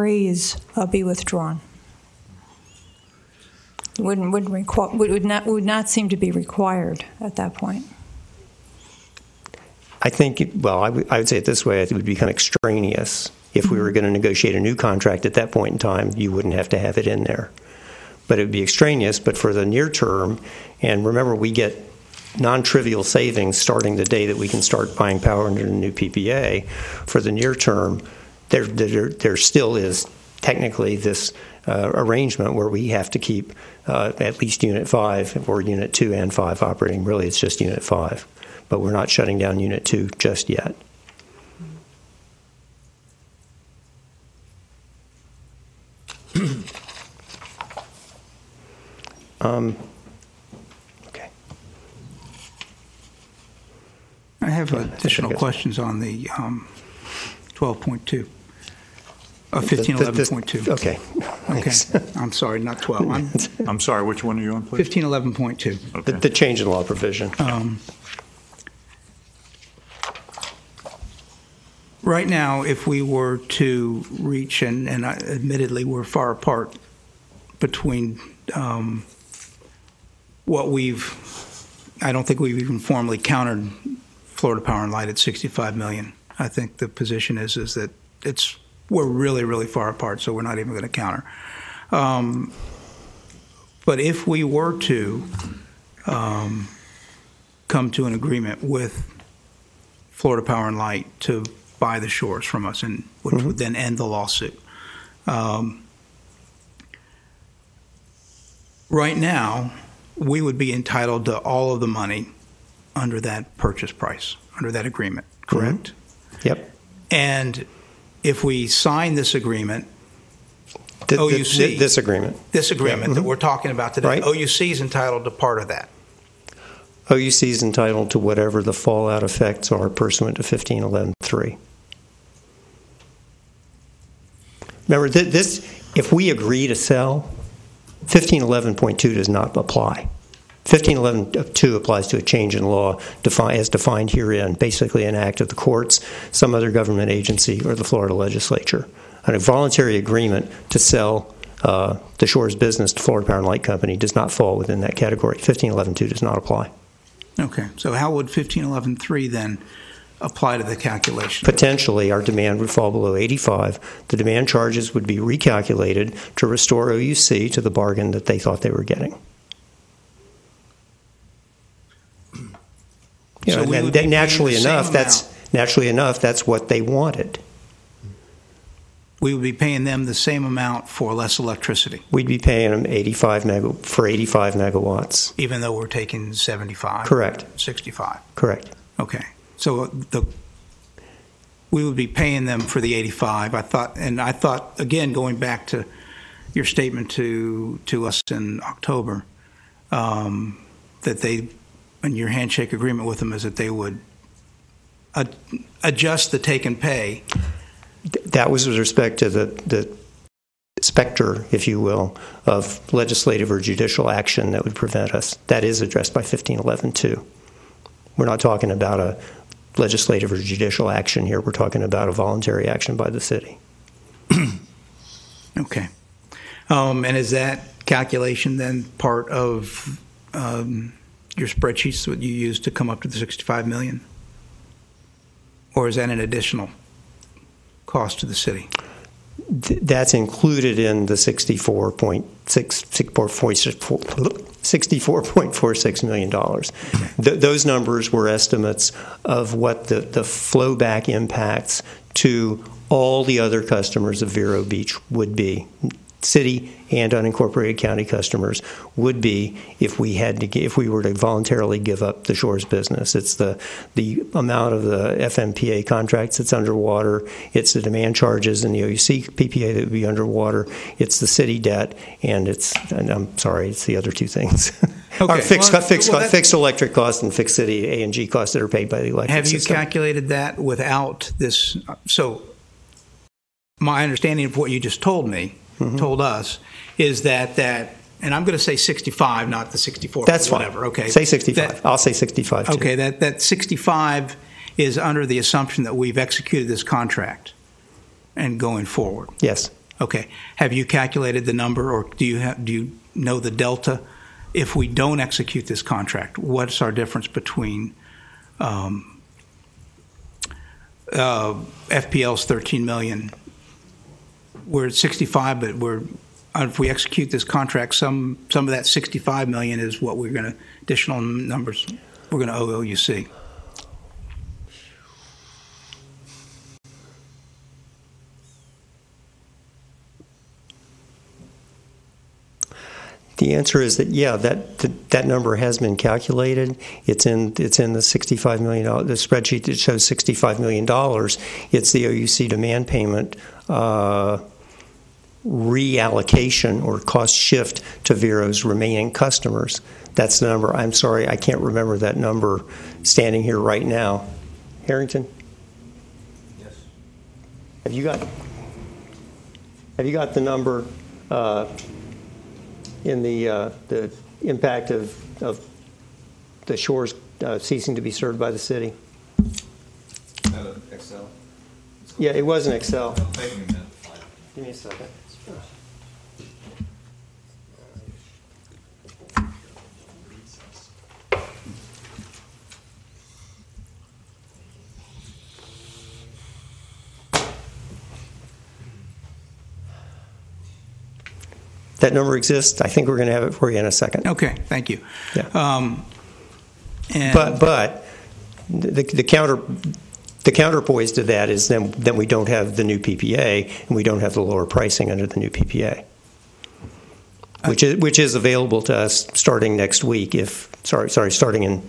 phrase be withdrawn. It would not seem to be required at that point. I think, I would say it this way, it would become extraneous. If we were going to negotiate a new contract at that point in time, you wouldn't have to have it in there. But it would be extraneous, but for the near term, and remember, we get non-trivial savings starting the day that we can start buying power under the new PPA. For the near term, there still is technically this arrangement where we have to keep at least Unit 5 or Unit 2 and 5 operating. Really, it's just Unit 5. But we're not shutting down Unit 2 just yet. Okay. I have additional questions on the 12.2. 1511.2. Okay. Thanks. Okay. I'm sorry, not 12. I'm sorry, which one are you on, please? 1511.2. Okay. The change in law provision. Right now, if we were to reach, and admittedly we're far apart between I don't think we've even formally countered Florida Power and Light at $65 million. I think the position is that we're really, really far apart, so we're not even going to counter. But if we were to come to an agreement with Florida Power and Light to buy the shores from us, and which would then end the lawsuit. Right now, we would be entitled to all of the money under that purchase price, under that agreement, correct? Yep. And if we sign this agreement, OUC... This agreement. This agreement that we're talking about today, right. OUC is entitled to part of that. OUC is entitled to whatever the fallout effects are pursuant to 1511.3. Remember, if we agree to sell, 1511.2 does not apply. 1511.2 applies to a change in law as defined herein, basically an act of the courts, some other government agency, or the Florida legislature. And a voluntary agreement to sell the Shores business to Florida Power and Light Company does not fall within that category. 1511.2 does not apply. Okay. So how would 1511.3 then apply to the calculation? Potentially, our demand would fall below 85. The demand charges would be recalculated to restore OUC to the bargain that they thought they were getting. Naturally enough, that's what they wanted. We would be paying them the same amount for less electricity. We'd be paying them 85 megawatts. Even though we're taking 75? Correct. 65? Correct. Okay. So we would be paying them for the 85. I thought, again, going back to your statement to us in October, that they, and your handshake agreement with them is that they would adjust the take and pay. That was with respect to the specter, if you will, of legislative or judicial action that would prevent us. That is addressed by 1511.2. We're not talking about a legislative or judicial action here. We're talking about a voluntary action by the city. Okay. And is that calculation then part of your spreadsheets that you use to come up to the $65 million? Or is that an additional cost to the city? That's included in the $64.46 million. Those numbers were estimates of what the flowback impacts to all the other customers of Vero Beach would be. City and unincorporated county customers would be if we were to voluntarily give up the Shores business. It's the amount of the FMPA contracts that's underwater. It's the demand charges in the OUC PPA that would be underwater. It's the city debt, and it's the other two things. Okay. Our fixed electric costs and fixed city A&G costs that are paid by the electric system. Have you calculated that without this? So my understanding of what you just told me, told us, is that, and I'm going to say 65, not the 64. That's whatever. Fine. Okay. Say 65. I'll say 65 too. Okay, that 65 is under the assumption that we've executed this contract and going forward. Yes. Okay. Have you calculated the number, or do you know the delta if we don't execute this contract? What's our difference between FPL's $13 million? We're at 65, but if we execute this contract, some of that $65 million is what we're going to additional numbers we're going to owe OUC. The answer is that that number has been calculated. It's in the $65 million. The spreadsheet that shows $65 million. It's the OUC demand payment reallocation or cost shift to Vero's remaining customers. That's the number. I'm sorry, I can't remember that number standing here right now. Harrington? Yes. Have you got the number in the impact of the shores ceasing to be served by the city? Excel? Yeah, it was in Excel. Take me a minute. Give me a second. That number exists. I think we're going to have it for you in a second. Okay, thank you. Yeah. And But the counterpoise to that is then we don't have the new PPA and we don't have the lower pricing under the new PPA, which is available to us starting next week. Starting in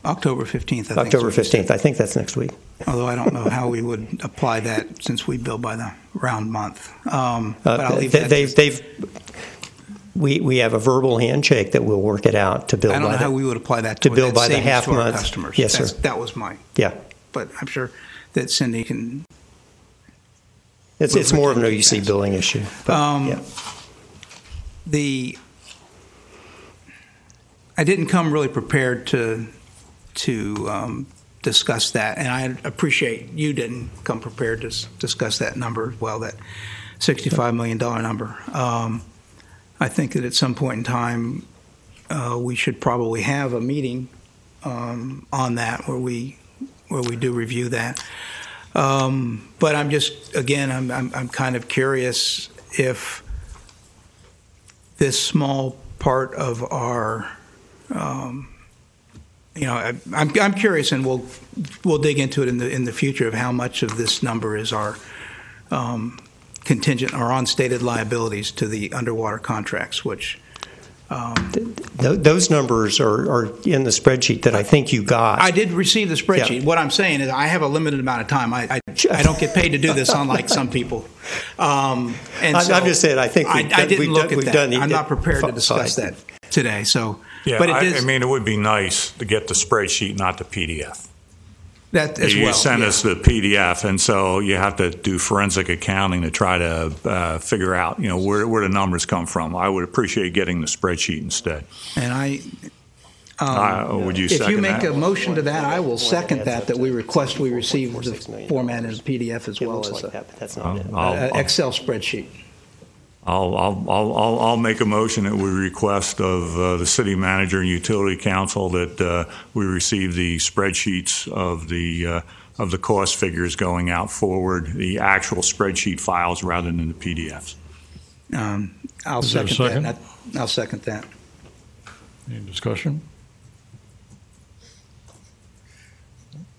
October 15th. October 15th. I think that's next week. Although I don't know how we would apply that since we bill by the round month. But I'll leave that. We have a verbal handshake that we'll work it out to bill. I don't know how we would apply that to bill by the half month. Customers. Yes, sir. That was my. Yeah. But I'm sure that Cindy can. It's more of an OUC billing issue. But, I didn't come really prepared to discuss that, and I appreciate you didn't come prepared to discuss that number as well, that $65 million number. I think that at some point in time, we should probably have a meeting on that where we do review that. But I'm just, again, I'm kind of curious if this small part of our I'm curious, and we'll dig into it in the future of how much of this number is our contingent or unstated liabilities to the underwater contracts, which those numbers are in the spreadsheet that I think you got. I did receive the spreadsheet. Yeah. What I'm saying is I have a limited amount of time. I don't get paid to do this, unlike some people. I'm just saying. I think I didn't look at that. I'm not prepared to discuss fine. that today. So. Yeah, but I mean, it would be nice to get the spreadsheet, not the PDF. That as well. You send us the PDF, and so you have to do forensic accounting to try to figure out, where the numbers come from. I would appreciate getting the spreadsheet instead. And would you? If you make that? a motion to that, I will second that we request we receive the format as PDF as well as that's not it. an Excel spreadsheet. I'll make a motion that we request of the city manager and utility council that we receive the spreadsheets of the cost figures going out forward, the actual spreadsheet files rather than the PDFs. I'll second that. I'll second that. Any discussion?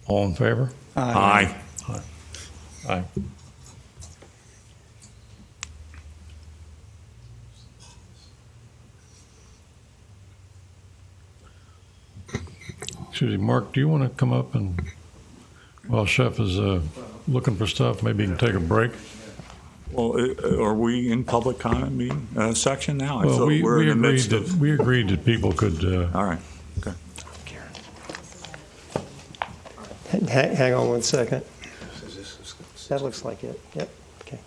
All in favor? Aye. Aye. Excuse me, Mark, do you want to come up and, while Chef is looking for stuff, maybe you can take a break? Well, are we in public comment meeting section now? I Well, thought we we're in the agreed midst that of. we agreed that people could. All right. Okay. Hang on one second. That looks like it. Yep. Okay.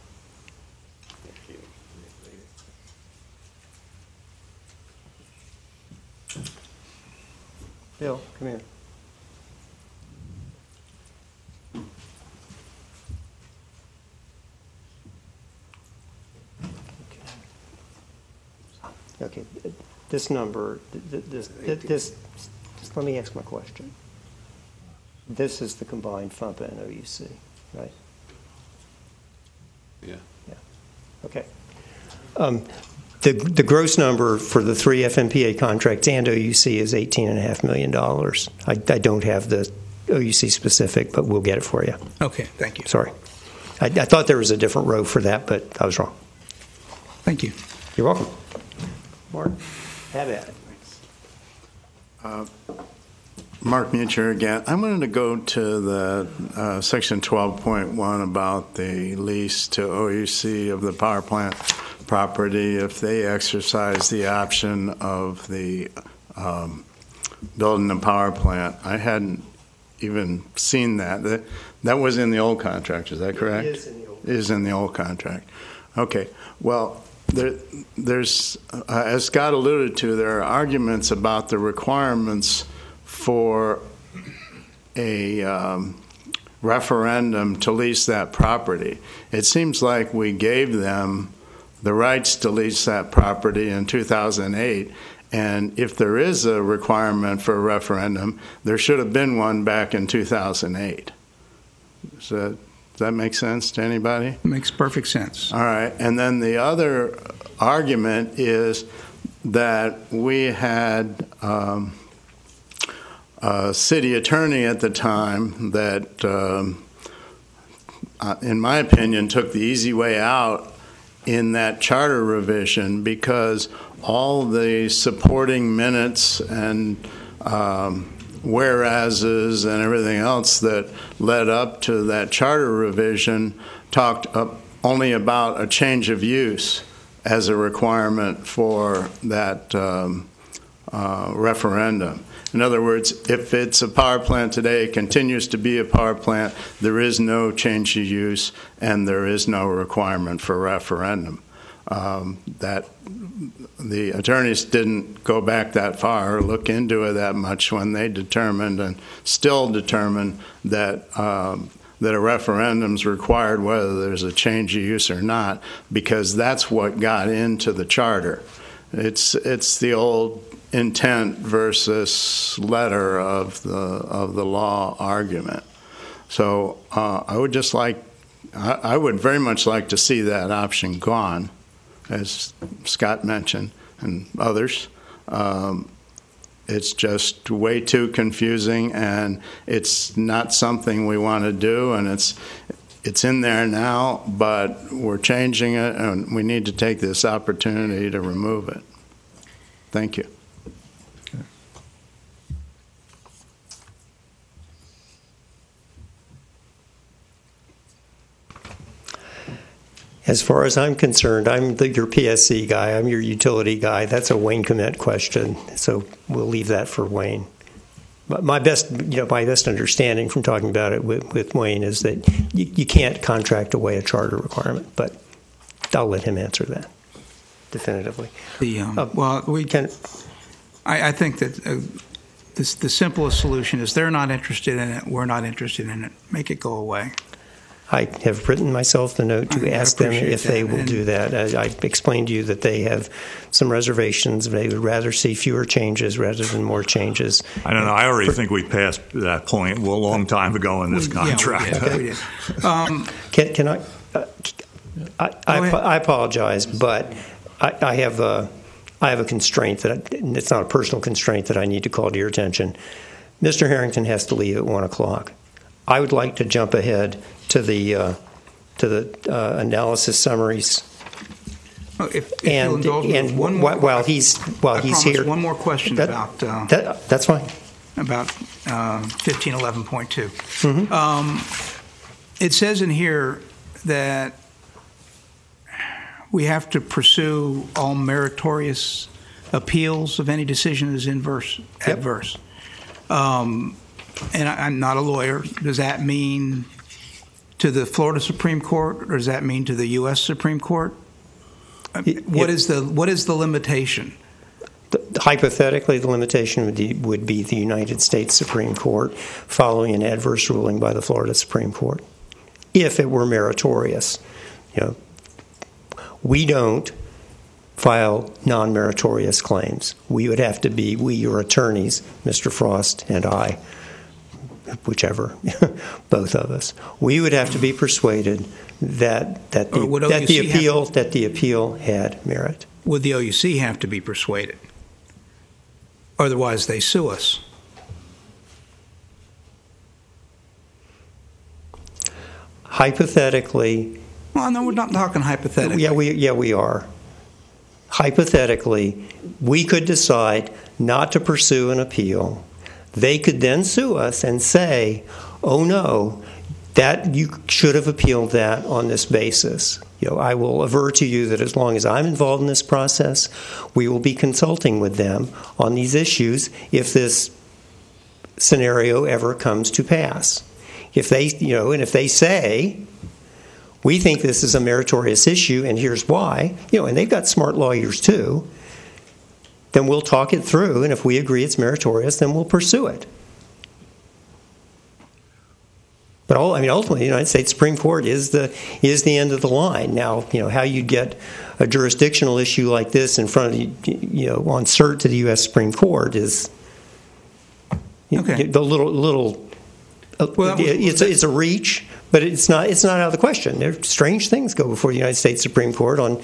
Bill, come here. Okay, this number, this, just let me ask my question. This is the combined FUMPA and OUC, right? Yeah. Okay. The gross number for the 3 FMPA contracts and OUC is $18.5 million. I don't have the OUC specific, but we'll get it for you. Okay, thank you. Sorry. I thought there was a different row for that, but I was wrong. Thank you. You're welcome. Mark, have at it. Mark Mucher again. I wanted to go to the section 12.1 about the lease to OUC of the power plant property if they exercise the option of the building the power plant. I hadn't even seen that. That was in the old contract, is that correct? It is in the old contract. It is in the old contract. Okay. Well, there's, as Scott alluded to, there are arguments about the requirements for a referendum to lease that property. It seems like we gave them the rights to lease that property in 2008, and if there is a requirement for a referendum, there should have been one back in 2008. Does that make sense to anybody? It makes perfect sense. All right. And then the other argument is that we had a city attorney at the time that, in my opinion, took the easy way out in that charter revision, because all the supporting minutes and whereases and everything else that led up to that charter revision talked only about a change of use as a requirement for that referendum. In other words, if it's a power plant today, it continues to be a power plant, there is no change of use and there is no requirement for referendum. That the attorneys didn't go back that far or look into it that much when they determined and still determined that that a referendum's required whether there's a change of use or not, because that's what got into the charter. It's the old intent versus letter of the law argument. So I would very much like to see that option gone, as Scott mentioned and others. It's just way too confusing, and it's not something we want to do, and it's in there now, but we're changing it, and we need to take this opportunity to remove it. Thank you. As far as I'm concerned, I'm your PSC guy. I'm your utility guy. That's a Wayne Commit question, so we'll leave that for Wayne. But my best understanding from talking about it with Wayne is that you can't contract away a charter requirement. But I'll let him answer that definitively. I think that the simplest solution is they're not interested in it. We're not interested in it. Make it go away. I have written myself the note to ask them if they will do that. I explained to you that they have some reservations. They would rather see fewer changes rather than more changes. I don't know. I already think we passed that point a long time ago in this contract. Yeah, we did. Can I? I apologize, but I have a constraint that it's not a personal constraint that I need to call to your attention. Mr. Harrington has to leave at 1 o'clock. I would like to jump ahead to the analysis summaries. If you'll indulge me, one more, while he's here, one more question about that's fine. About 1511.2. It says in here that we have to pursue all meritorious appeals of any decision that is adverse. And I'm not a lawyer. Does that mean to the Florida Supreme Court, or does that mean to the U.S. Supreme Court? What is the limitation? Hypothetically, the limitation would be the United States Supreme Court following an adverse ruling by the Florida Supreme Court, if it were meritorious. We don't file non-meritorious claims. We would have to be, we, your attorneys, Mr. Frost and I, whichever, both of us, we would have to be persuaded that the appeal had merit. Would the OUC have to be persuaded? Otherwise, they sue us. Hypothetically. Well, no, we're not talking hypothetically. Yeah, we are. Hypothetically, we could decide not to pursue an appeal. They could then sue us and say, "Oh no, that you should have appealed that on this basis." I will aver to you that as long as I'm involved in this process, we will be consulting with them on these issues if this scenario ever comes to pass. If they, and if they say, we think this is a meritorious issue and here's why, and they've got smart lawyers too, then we'll talk it through, and if we agree it's meritorious, then we'll pursue it. But ultimately, the United States Supreme Court is the end of the line. Now, how you get a jurisdictional issue like this in front of on cert to the U.S. Supreme Court is Okay. the little. Well, it's a reach, but it's not out of the question. There strange things go before the United States Supreme Court on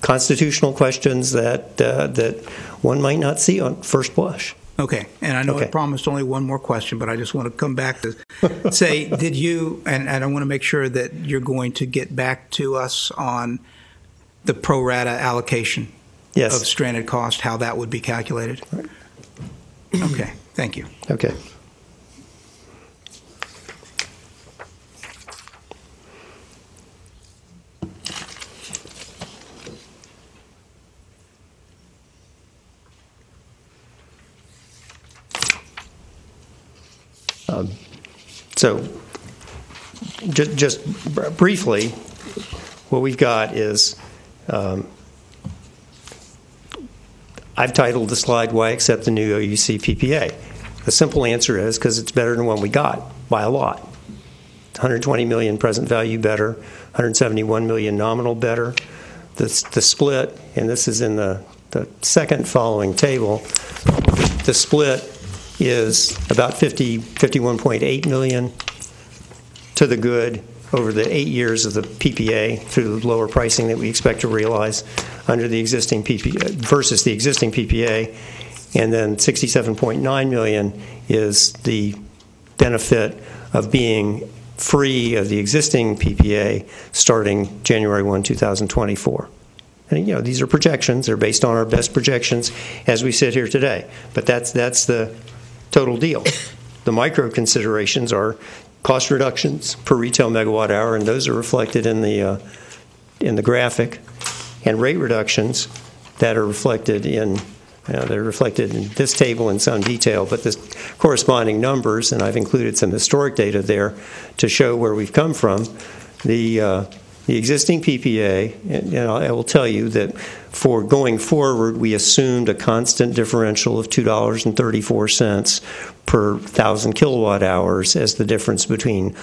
constitutional questions that one might not see on first blush. Okay, and I know I promised only one more question, but I just want to come back to say, did you, and I want to make sure that you're going to get back to us on the pro rata allocation of stranded cost, how that would be calculated? Right. Okay, thank you. Okay. So, just briefly, what we've got is, I've titled the slide, "Why Accept the New OUC PPA?" The simple answer is because it's better than one we got by a lot. 120 million present value better, 171 million nominal better. The split, and this is in the second following table, the split is about 51.8 million to the good over the 8 years of the PPA through the lower pricing that we expect to realize under the existing PPA versus the existing PPA, and then 67.9 million is the benefit of being free of the existing PPA starting January 1, 2024. And these are projections; they're based on our best projections as we sit here today. But that's the total deal. The micro considerations are cost reductions per retail megawatt hour, and those are reflected in the graphic, and rate reductions that are reflected in this table in some detail. But the corresponding numbers, and I've included some historic data there to show where we've come from. The existing PPA, and I will tell you that for going forward, we assumed a constant differential of $2.34 per 1,000 kilowatt hours as the difference between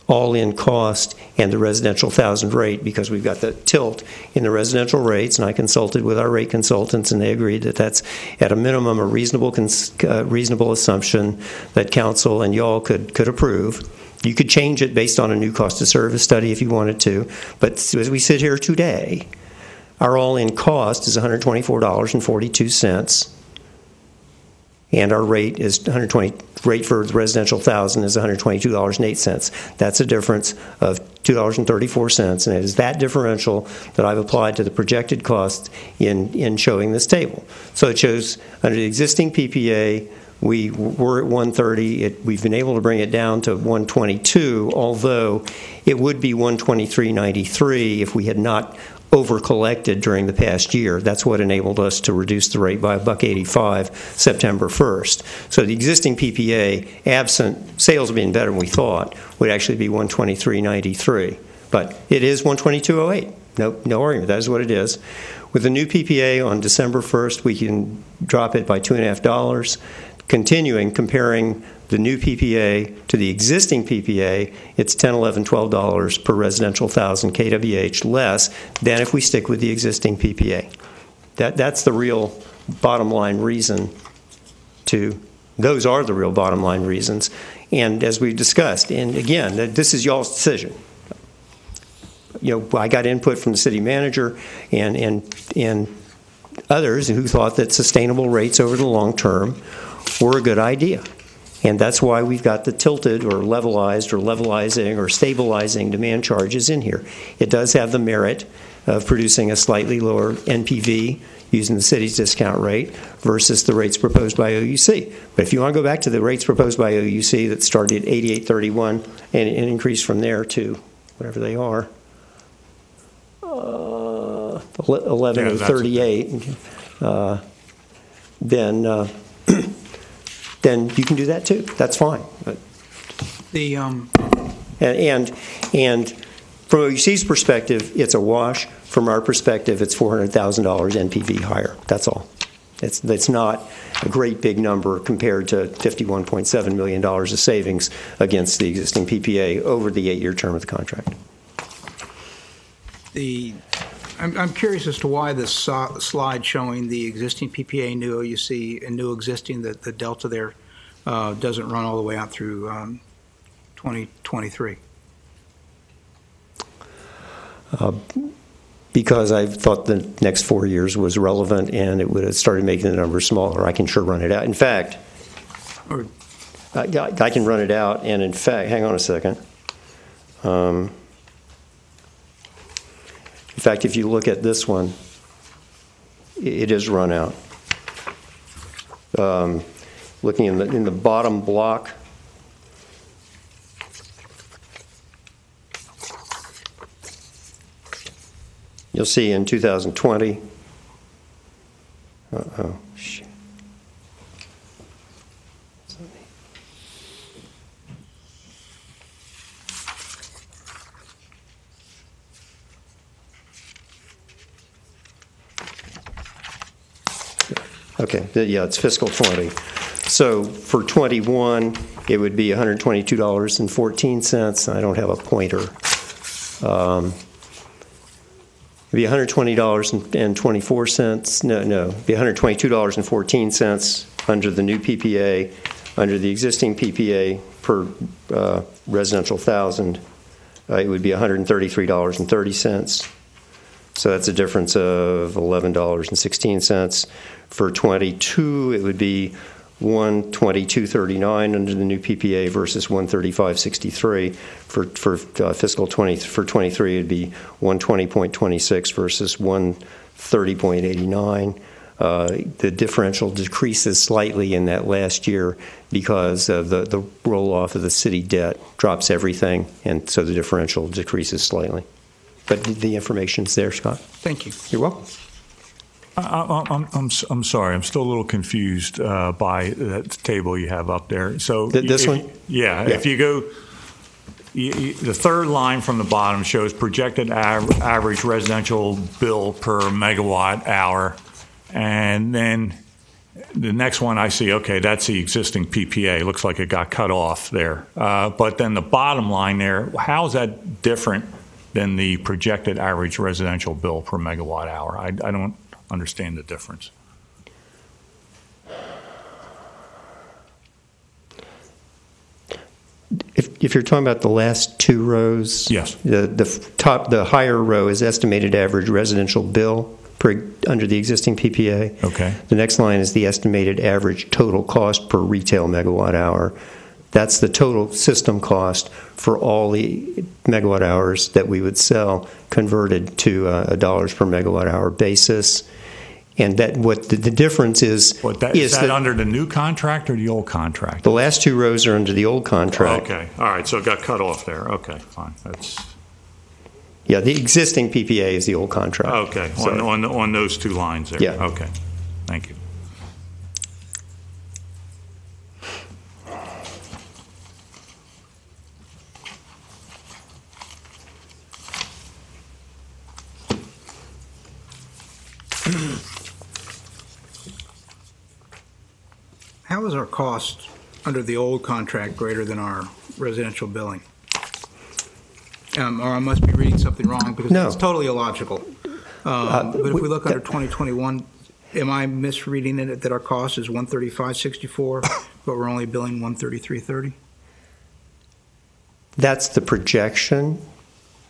all-in cost and the residential 1,000 rate, because we've got the tilt in the residential rates, and I consulted with our rate consultants, and they agreed that that's at a minimum a reasonable assumption that council and y'all could approve. You could change it based on a new cost of service study if you wanted to, but as we sit here today, our all-in cost is $124.42, and our rate is rate for the residential 1,000 is $122.08. That's a difference of $2.34, and it is that differential that I've applied to the projected cost in showing this table. So it shows under the existing PPA, we were at 130. We've been able to bring it down to 122, although it would be 123.93 if we had not over-collected during the past year. That's what enabled us to reduce the rate by $1.85 September 1st. So the existing PPA, absent sales being better than we thought, would actually be 123.93. But it is 122.08. No argument. That is what it is. With the new PPA on December 1st, we can drop it by $2.50. Continuing, comparing the new PPA to the existing PPA, it's $10, $11, $12 per residential 1,000 kWh less than if we stick with the existing PPA. That's the real bottom line reason those are the real bottom line reasons. And as we've discussed, and again, this is y'all's decision. I got input from the city manager and others who thought that sustainable rates over the long term were a good idea. And that's why we've got the tilted or levelized or levelizing or stabilizing demand charges in here. It does have the merit of producing a slightly lower NPV using the city's discount rate versus the rates proposed by OUC. But if you want to go back to the rates proposed by OUC that started at 88.31 and increased from there to whatever they are, 11.38, then you can do that too. That's fine. But The and from OUC's perspective, it's a wash. From our perspective, it's $400,000 NPV higher. That's all. It's not a great big number compared to $51.7 million of savings against the existing PPA over the 8-year term of the contract. I'm curious as to why this slide showing the existing PPA, new OUC, and new existing, the delta there doesn't run all the way out through 2023. Because I thought the next 4 years was relevant and it would have started making the numbers smaller. I can sure run it out. In fact, I can run it out, and in fact, hang on a second. In fact, if you look at this one, it is run out. Looking in the bottom block, you'll see in 2020. Uh-oh, shit. Okay, yeah, it's fiscal 20. So for 21, it would be $122.14. I don't have a pointer. It'd be $120.24. No, it'd be $122.14 under the new PPA. Under the existing PPA per residential 1,000, it would be $133.30. So that's a difference of $11.16. For 22, it would be $122.39 under the new PPA versus $135.63. For fiscal 20 for 23, it'd be $120.26 versus $130.89. The differential decreases slightly in that last year because of the roll-off of the city debt drops everything, and so the differential decreases slightly. But the information's there, Scott. Thank you. You're welcome. I'm sorry. I'm still a little confused by that table you have up there. So this one? Yeah. If you go, the third line from the bottom shows projected average residential bill per megawatt hour, and then the next one I see, okay, that's the existing PPA. It looks like it got cut off there. But then the bottom line there, how is that different than the projected average residential bill per megawatt hour? I don't understand the difference. If you're talking about the last two rows, yes. The higher row is estimated average residential bill under the existing PPA. Okay. The next line is the estimated average total cost per retail megawatt hour. That's the total system cost for all the megawatt hours that we would sell converted to a dollars per megawatt hour basis. And that what the difference is is that under the new contract or the old contract? The last two rows are under the old contract. Okay. All right. So it got cut off there. Okay. Fine. Yeah, the existing PPA is the old contract. Okay. So, on those two lines there. Yeah. Okay. Thank you. How is our cost under the old contract greater than our residential billing? Or I must be reading something wrong because No. it's totally illogical. But if we look under 2021, am I misreading it that our cost is 135.64, but we're only billing 133.30? That's the projection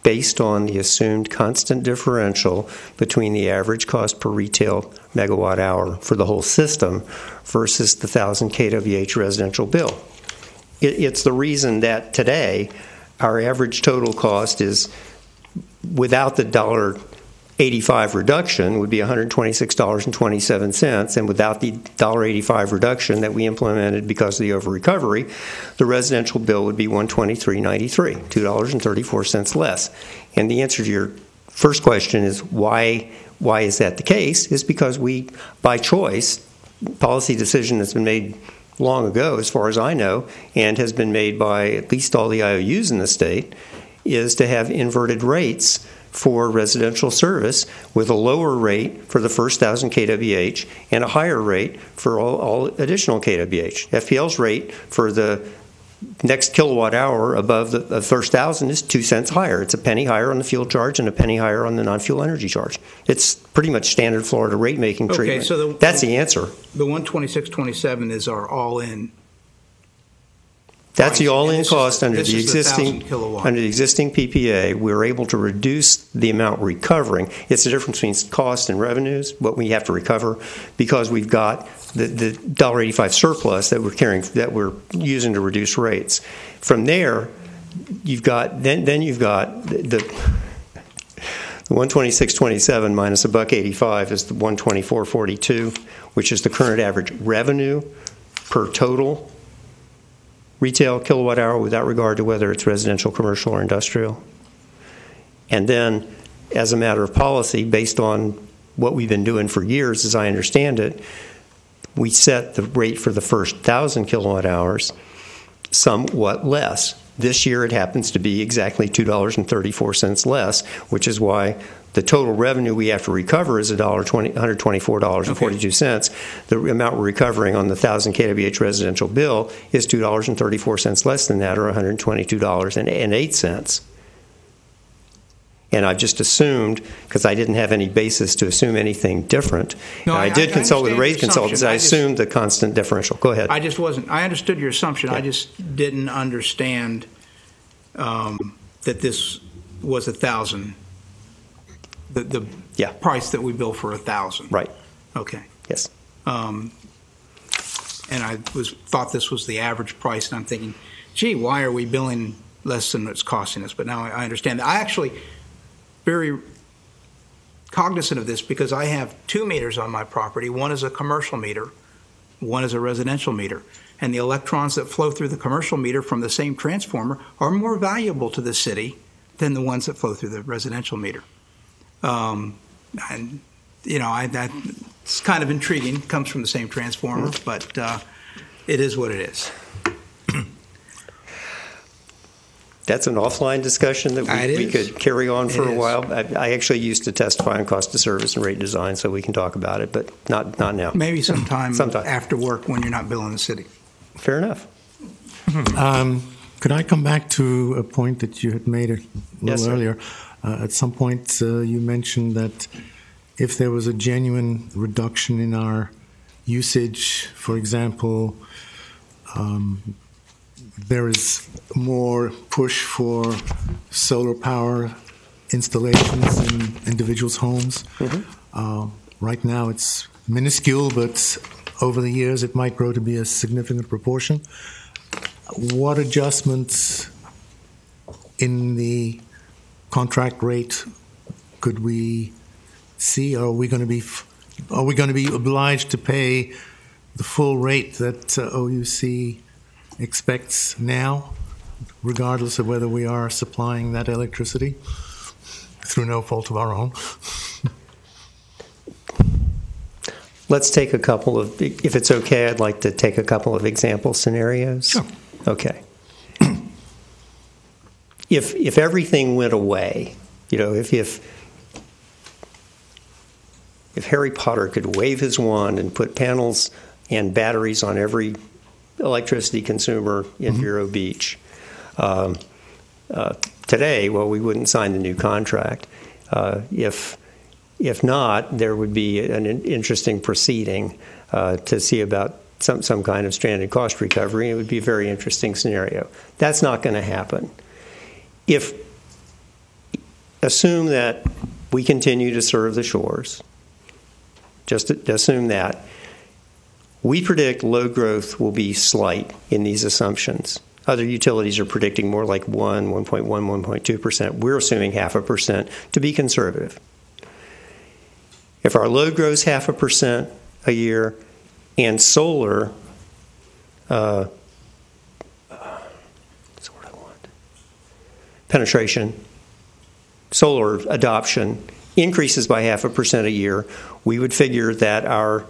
based on the assumed constant differential between the average cost per retail megawatt hour for the whole system versus the 1,000 kWh residential bill. It's the reason that today our average total cost is, without the $1.85 reduction, would be $126.27, and without the $1.85 reduction that we implemented because of the over-recovery, the residential bill would be $123.93, $2.34 less. And the answer to your first question is why is that the case? Is because we, by choice, policy decision that's been made long ago, as far as I know, and has been made by at least all the IOUs in the state, is to have inverted rates for residential service, with a lower rate for the first 1,000 kWh and a higher rate for all additional kWh. FPL's rate for the next kilowatt hour above the first 1,000 is 2 cents higher. It's a penny higher on the fuel charge and a penny higher on the non-fuel energy charge. It's pretty much standard Florida rate making treatment. Okay, so that's the answer. The 126.27 is our all-in. That's the all-in cost under this the is the 1,000 existing kilowatt. under the existing PPA. We're able to reduce the amount we're recovering. It's the difference between cost and revenues, what we have to recover, because we've got the $1.85 surplus that we're carrying, that we're using to reduce rates. From there, you've got you've got the 126.27 minus $1.85 is the 124.42, which is the current average revenue per total retail kilowatt hour, without regard to whether it's residential, commercial, or industrial. And then, as a matter of policy, based on what we've been doing for years, as I understand it, we set the rate for the first 1,000 kilowatt hours somewhat less. This year it happens to be exactly $2.34 less, which is why the total revenue we have to recover is $124.42. The amount we're recovering on the 1,000 kWh residential bill is $2.34 less than that, or $122.08. And I've just assumed, because I didn't have any basis to assume anything different. No, I did consult with the rate consultants. I just assumed the constant differential. Go ahead. I understood your assumption. Yeah. I just didn't understand that this was 1,000. The Yeah. price that we bill for 1,000. Right. Okay. Yes. And I thought this was the average price, and I'm thinking, gee, why are we billing less than it's costing us? But now I understand that. I actually very cognizant of this because I have 2 meters on my property. One is a commercial meter, one is a residential meter. And the electrons that flow through the commercial meter from the same transformer are more valuable to the city than the ones that flow through the residential meter. And, you know, it's kind of intriguing. It comes from the same transformer, but it is what it is. That's an offline discussion that we could carry on for a while. I actually used to testify on cost of service and rate design, so we can talk about it, but not now. Maybe sometime after work when you're not billing the city. Fair enough. Could I come back to a point that you had made a little earlier? At some point, you mentioned that if there was a genuine reduction in our usage, for example, there is more push for solar power installations in individuals' homes. Mm-hmm. Right now it's minuscule, but over the years it might grow to be a significant proportion. What adjustments in the contract rate could we see? Are we going to be obliged to pay the full rate that OUC expects now, regardless of whether we are supplying that electricity through no fault of our own? Let's take a couple of, if it's okay, I'd like to take a couple of example scenarios. Sure. Okay. If everything went away, you know, if Harry Potter could wave his wand and put panels and batteries on every electricity consumer in Vero Beach, today, well, we wouldn't sign the new contract. If If not, there would be an interesting proceeding to see about some kind of stranded cost recovery. It would be a very interesting scenario. That's not going to happen. Assume that we continue to serve the shores. Just assume that. We predict load growth will be slight in these assumptions. Other utilities are predicting more like 1.1, 1.2%. We're assuming 0.5% to be conservative. If our load grows 0.5% a year and solar, penetration, solar adoption increases by 0.5% a year, we would figure that our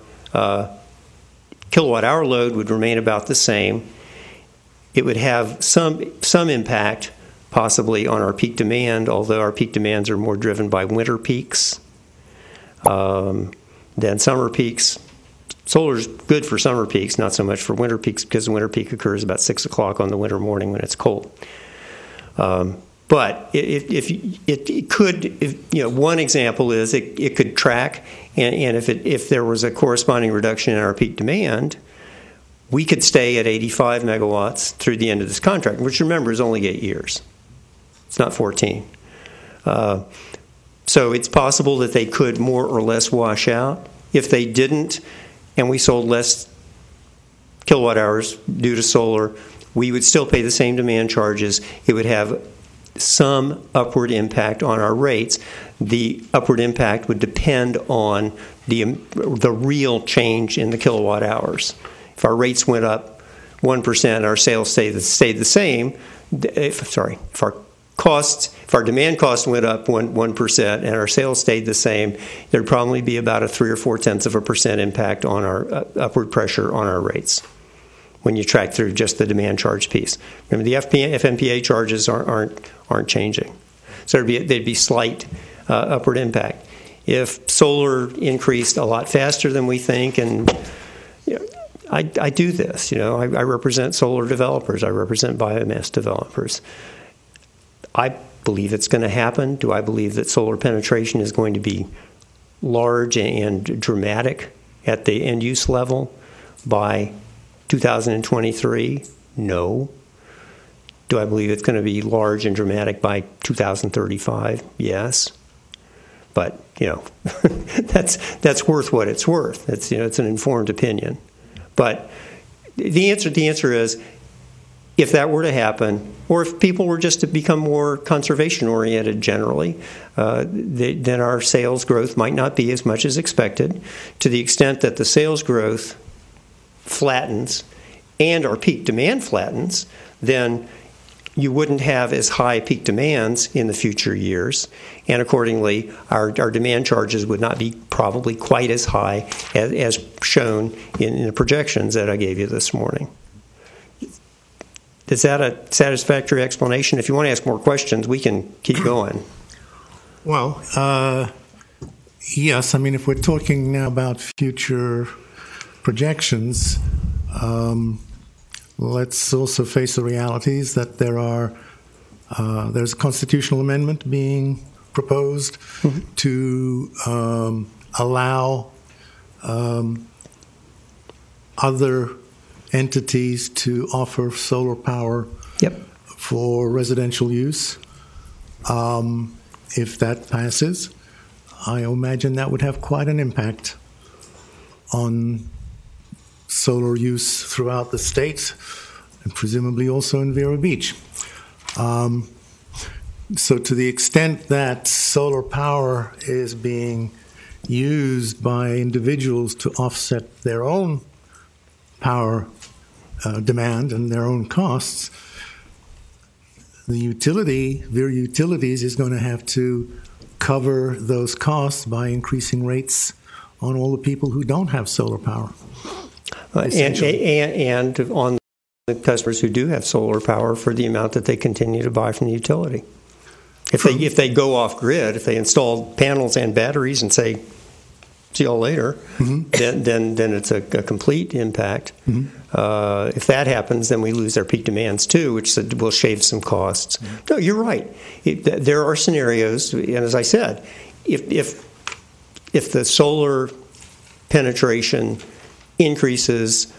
kilowatt hour load would remain about the same. It would have some impact possibly on our peak demand, although our peak demands are more driven by winter peaks than summer peaks. Solar is good for summer peaks, not so much for winter peaks, because the winter peak occurs about 6 o'clock on the winter morning when it's cold. But it could, one example is it could track, and if there was a corresponding reduction in our peak demand, we could stay at 85 megawatts through the end of this contract, which, remember, is only 8 years. It's not 14. So it's possible that they could more or less wash out. If they didn't, and we sold less kilowatt hours due to solar, we would still pay the same demand charges. It would have some upward impact on our rates. The upward impact would depend on the real change in the kilowatt hours. If our rates went up 1%, our sales stayed the same. If our demand cost went up 1% and our sales stayed the same, there'd probably be about a 3 or 0.4% impact on our upward pressure on our rates when you track through just the demand charge piece. Remember, the FMPA charges aren't changing, so they'd be slight upward impact. If solar increased a lot faster than we think, and I do this, I represent solar developers, I represent biomass developers. I believe it's going to happen. Do I believe that solar penetration is going to be large and dramatic at the end use level by 2023? No. Do I believe it's going to be large and dramatic by 2035? Yes. But that's worth what it's worth. It's it's an informed opinion. But the answer is, if that were to happen, or if people were just to become more conservation oriented generally, then our sales growth might not be as much as expected. To the extent that the sales growth flattens and our peak demand flattens, then you wouldn't have as high peak demands in the future years, and accordingly our demand charges would not be probably quite as high as shown in the projections that I gave you this morning. Is that a satisfactory explanation? If you want to ask more questions, we can keep going. Well, yes. I mean, if we're talking now about future projections, let's also face the realities that there's a constitutional amendment being proposed to allow other entities to offer solar power for residential use. If that passes, I imagine that would have quite an impact on solar use throughout the state, and presumably also in Vero Beach. So to the extent that solar power is being used by individuals to offset their own power demand and their own costs, the utility, Vero Utilities, is going to have to cover those costs by increasing rates on all the people who don't have solar power. And on the customers who do have solar power for the amount that they continue to buy from the utility. If they go off grid, if they install panels and batteries and say, see y'all later, then it's a complete impact. If that happens, then we lose our peak demands too, which will shave some costs. No, you're right. There are scenarios, and as I said, if if the solar penetration increases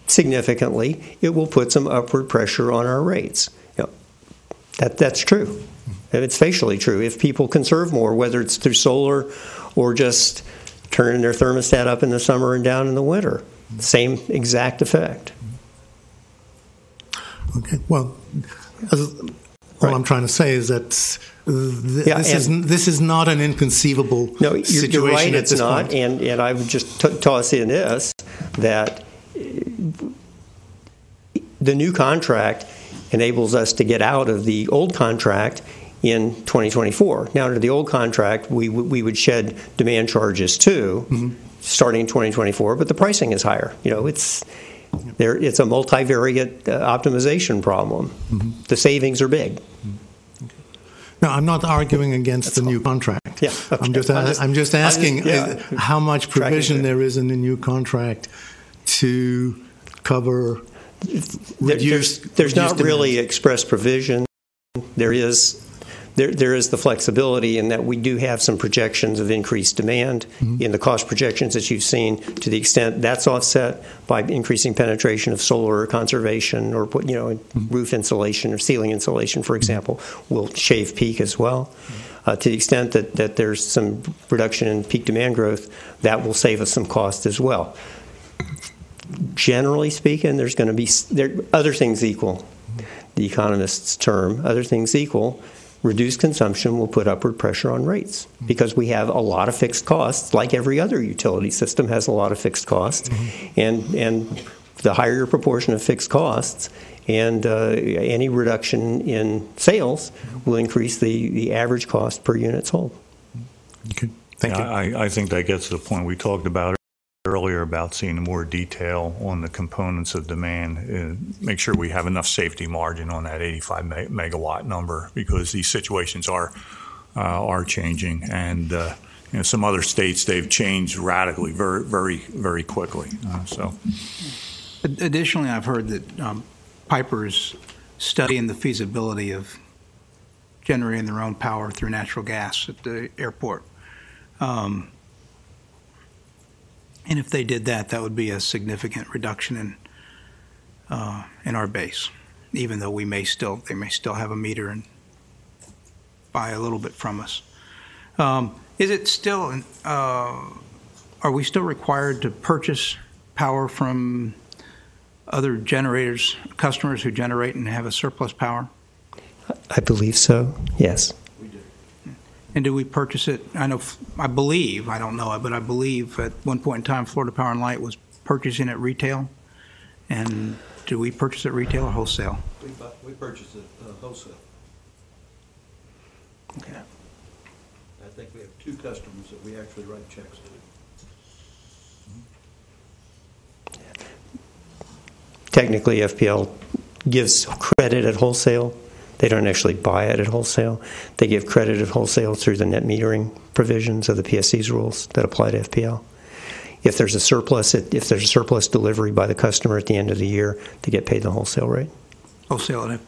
significantly, it will put some upward pressure on our rates. That's true. And it's facially true. If people conserve more, whether it's through solar or just turning their thermostat up in the summer and down in the winter, same exact effect. Okay. Well, all I'm trying to say is that this is not an inconceivable situation you're right, at it's this not. point. And I would just toss in this, that the new contract enables us to get out of the old contract in 2024. Now, under the old contract, we would shed demand charges too, starting in 2024, but the pricing is higher. It's a multivariate optimization problem. The savings are big. No, I'm not arguing against the new contract. Yeah, okay. I'm just asking how much provision Tracking there is in the new contract to cover reduced. There's not demand. really express provision. There is the flexibility in that we do have some projections of increased demand in the cost projections that you've seen. To the extent that's offset by increasing penetration of solar or conservation or roof insulation or ceiling insulation, for example, will shave peak as well. To the extent that there's some reduction in peak demand growth, that will save us some cost as well. Generally speaking, there's going to be other things equal. The economist's term, other things equal. Reduced consumption will put upward pressure on rates because we have a lot of fixed costs, like every other utility system has a lot of fixed costs. And the higher your proportion of fixed costs and any reduction in sales will increase the average cost per unit sold. Okay. Thank you. I think that gets to the point we talked about earlier about seeing more detail on the components of demand. Make sure we have enough safety margin on that 85 megawatt number because these situations are changing, and some other states they've changed radically, very, very, very quickly. Additionally, I've heard that Piper's studying the feasibility of generating their own power through natural gas at the airport. And if they did that, that would be a significant reduction in our base, even though they may still have a meter and buy a little bit from us. Is it still? Are we still required to purchase power from other generators, customers who generate and have a surplus power? I believe so. Yes. And do we purchase it? I believe, I don't know it, but I believe at one point in time, Florida Power and Light was purchasing it retail. And do we purchase it retail or wholesale? We purchase it wholesale. Okay. I think we have 2 customers that we actually write checks to. Technically, FPL gives credit at wholesale. They don't actually buy it at wholesale. They give credit at wholesale through the net metering provisions of the PSC's rules that apply to FPL. If there's a surplus delivery by the customer at the end of the year, they get paid the wholesale rate. Wholesale it.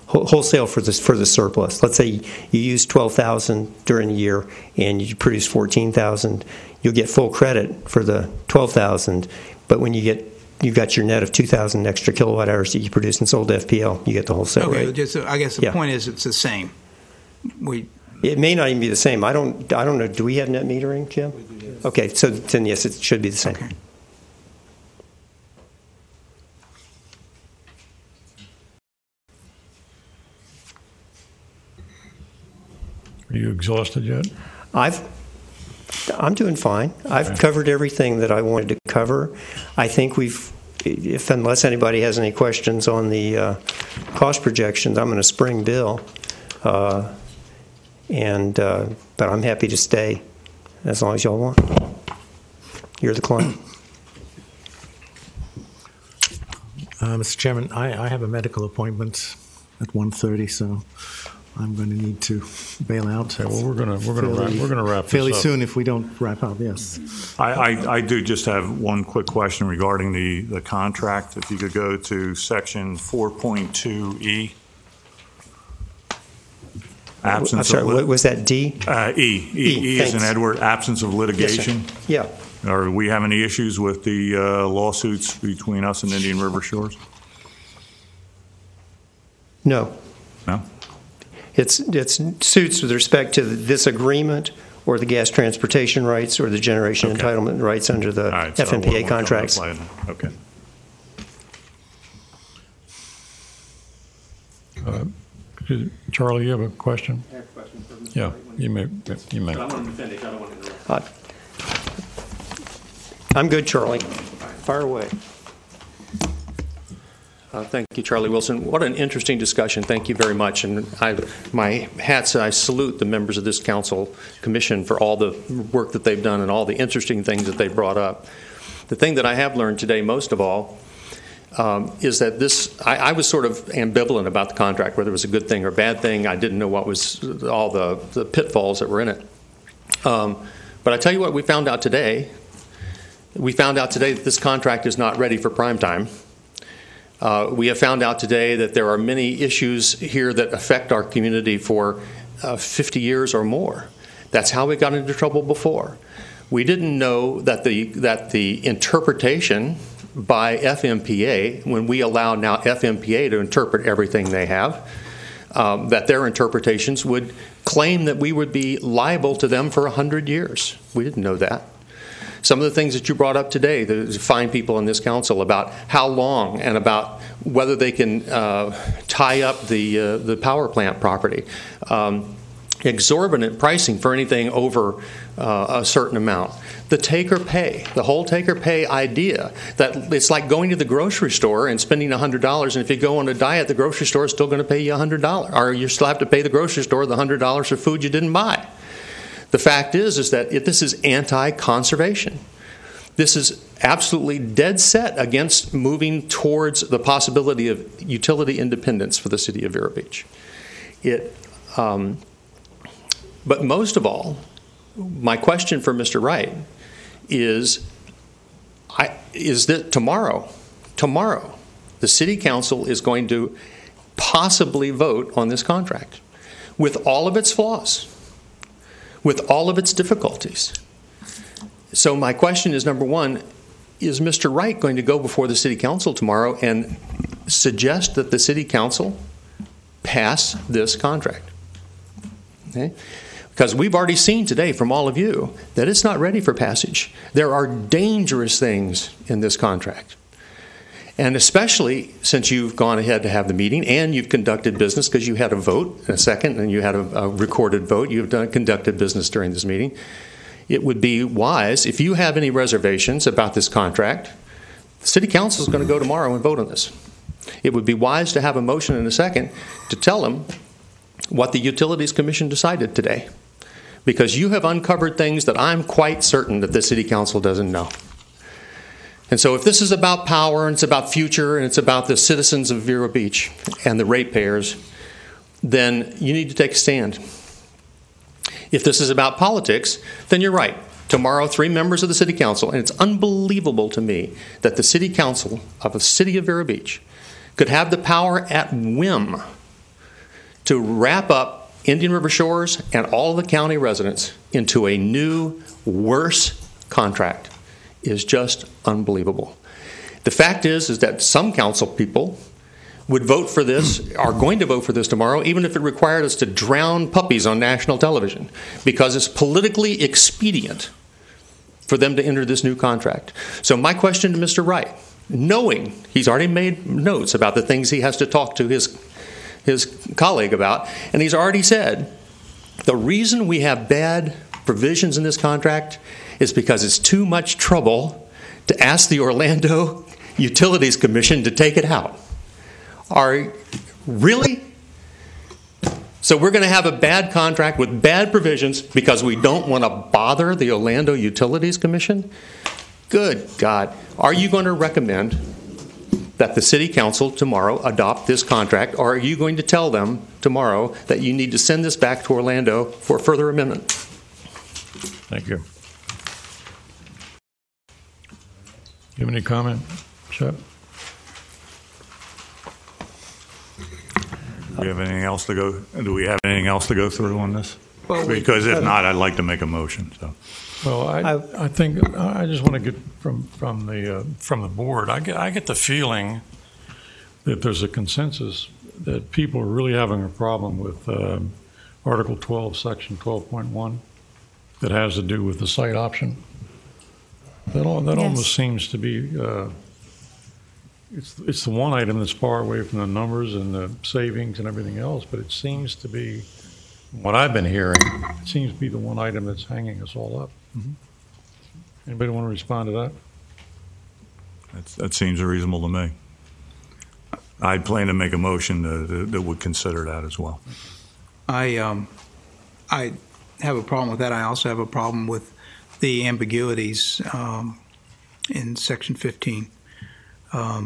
Wholesale for the surplus. Let's say you use 12,000 during the year and you produce 14,000. You'll get full credit for the 12,000, but when you've got your net of 2,000 extra kilowatt hours that you produce and sold to FPL, you get the wholesale rate. I guess the point is it's the same. It may not even be the same. I don't know. Do we have net metering, Jim? We do, yes. Okay, so then yes, it should be the same. Okay. Are you exhausted yet? I'm doing fine. I've covered everything that I wanted to cover. I think unless anybody has any questions on the cost projections, I'm going to spring Bill, but I'm happy to stay as long as y'all want. You're the client. Mr. Chairman, I have a medical appointment at 1:30, so I'm going to need to bail out. Okay, well, we're going to wrap this fairly up. soon if we don't wrap up. Yes. I do just have one quick question regarding the contract. If you could go to section 4.2E. Absence I'm sorry, of what was that, D? E is in thanks. Edward, absence of litigation. Yeah. Are we have any issues with the lawsuits between us and Indian River Shores? No. No? It's suits with respect to this agreement or the gas transportation rights or the generation Okay. entitlement rights under the All right, so FMPA we'll come contracts. up later. Okay. Charlie, you have a question? I have a question for Mr. Yeah, Wright. you may. But I want him to finish. I don't want to interrupt. I'm good, Charlie. Fire away. Thank you, Charlie Wilson. What an interesting discussion. Thank you very much. And I salute the members of this council commission for all the work that they've done and all the interesting things that they brought up. The thing that I have learned today most of all is that I was sort of ambivalent about the contract, whether it was a good thing or a bad thing. I didn't know what was all the pitfalls that were in it. But I tell you what we found out today. We found out today that this contract is not ready for prime time. We have found out today that there are many issues here that affect our community for 50 years or more. That's how we got into trouble before. We didn't know that the interpretation by FMPA, when we allow now FMPA to interpret everything they have, that their interpretations would claim that we would be liable to them for 100 years. We didn't know that. Some of the things that you brought up today, the fine people in this council, about how long and about whether they can tie up the power plant property. Exorbitant pricing for anything over a certain amount. The take or pay, the whole take or pay idea, that it's like going to the grocery store and spending $100, and if you go on a diet, the grocery store is still going to pay you $100, or you still have to pay the grocery store the $100 for food you didn't buy. The fact is that this is anti-conservation. This is absolutely dead set against moving towards the possibility of utility independence for the city of Vero Beach. But most of all, my question for Mr. Wright is that tomorrow, the city council is going to possibly vote on this contract with all of its flaws, with all of its difficulties. So my question is, number one, is Mr. Wright going to go before the city council tomorrow and suggest that the city council pass this contract? Okay? Because we've already seen today from all of you that it's not ready for passage. There are dangerous things in this contract. And especially since you've gone ahead to have the meeting and you've conducted business, because you had a vote in a second and you had a recorded vote, you've conducted business during this meeting. It would be wise, if you have any reservations about this contract, the city council is going to go tomorrow and vote on this. It would be wise to have a motion in a second to tell them what the Utilities Commission decided today, because you have uncovered things that I'm quite certain that the city council doesn't know. And so if this is about power and it's about future and it's about the citizens of Vero Beach and the ratepayers, then you need to take a stand. If this is about politics, then you're right. Tomorrow, 3 members of the city council, and it's unbelievable to me that the city council of the city of Vero Beach could have the power at whim to wrap up Indian River Shores and all of the county residents into a new, worse contract is just unbelievable. The fact is that some council people would vote for this, are going to vote for this tomorrow, even if it required us to drown puppies on national television, because it's politically expedient for them to enter this new contract. So my question to Mr. Wright, knowing he's already made notes about the things he has to talk to his colleague about, and he's already said, the reason we have bad provisions in this contract is because it's too much trouble to ask the Orlando Utilities Commission to take it out. Really? So we're going to have a bad contract with bad provisions because we don't want to bother the Orlando Utilities Commission? Good God. Are you going to recommend that the city council tomorrow adopt this contract, or are you going to tell them tomorrow that you need to send this back to Orlando for further amendment? Thank you. You have any comment, Shep? Do we have anything else to go? Do we have anything else to go through on this? Well, Because if not, I'd like to make a motion. So. Well, I think I just want to get from the board. I get the feeling that there's a consensus that people are really having a problem with Article 12, Section 12.1, that has to do with the site option. That almost seems to be it's the one item that's far away from the numbers and the savings and everything else. But it seems to be what I've been hearing. It seems to be the one item that's hanging us all up. Mm-hmm. Anybody want to respond to that? That seems reasonable to me. I'd plan to make a motion that would consider that as well. I have a problem with that. I also have a problem with the ambiguities in Section 15. But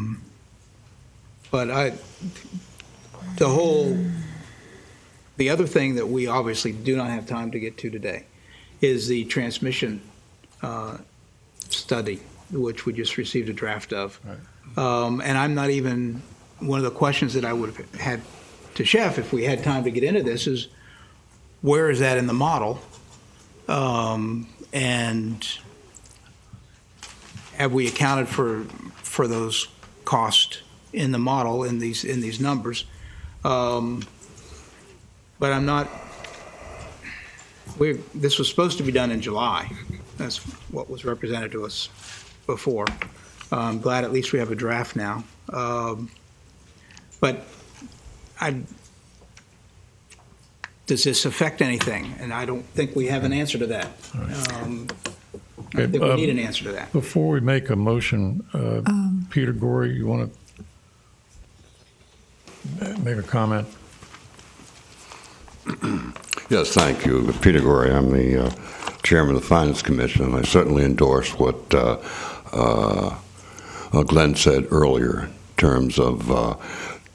the other thing that we obviously do not have time to get to today is the transmission study, which we just received a draft of. Right. And I'm not even, one of the questions that I would have had to Chef, if we had time to get into this, is where is that in the model? And have we accounted for those costs in the model in these numbers? But I'm not. This was supposed to be done in July. That's what was represented to us before. I'm glad at least we have a draft now. But does this affect anything? And I don't think we have an answer to that. I think we need an answer to that. Before we make a motion, Peter Gorey, you want to make a comment? Yes, thank you. Peter Gorey, I'm the chairman of the Finance Commission, and I certainly endorse what Glenn said earlier in terms of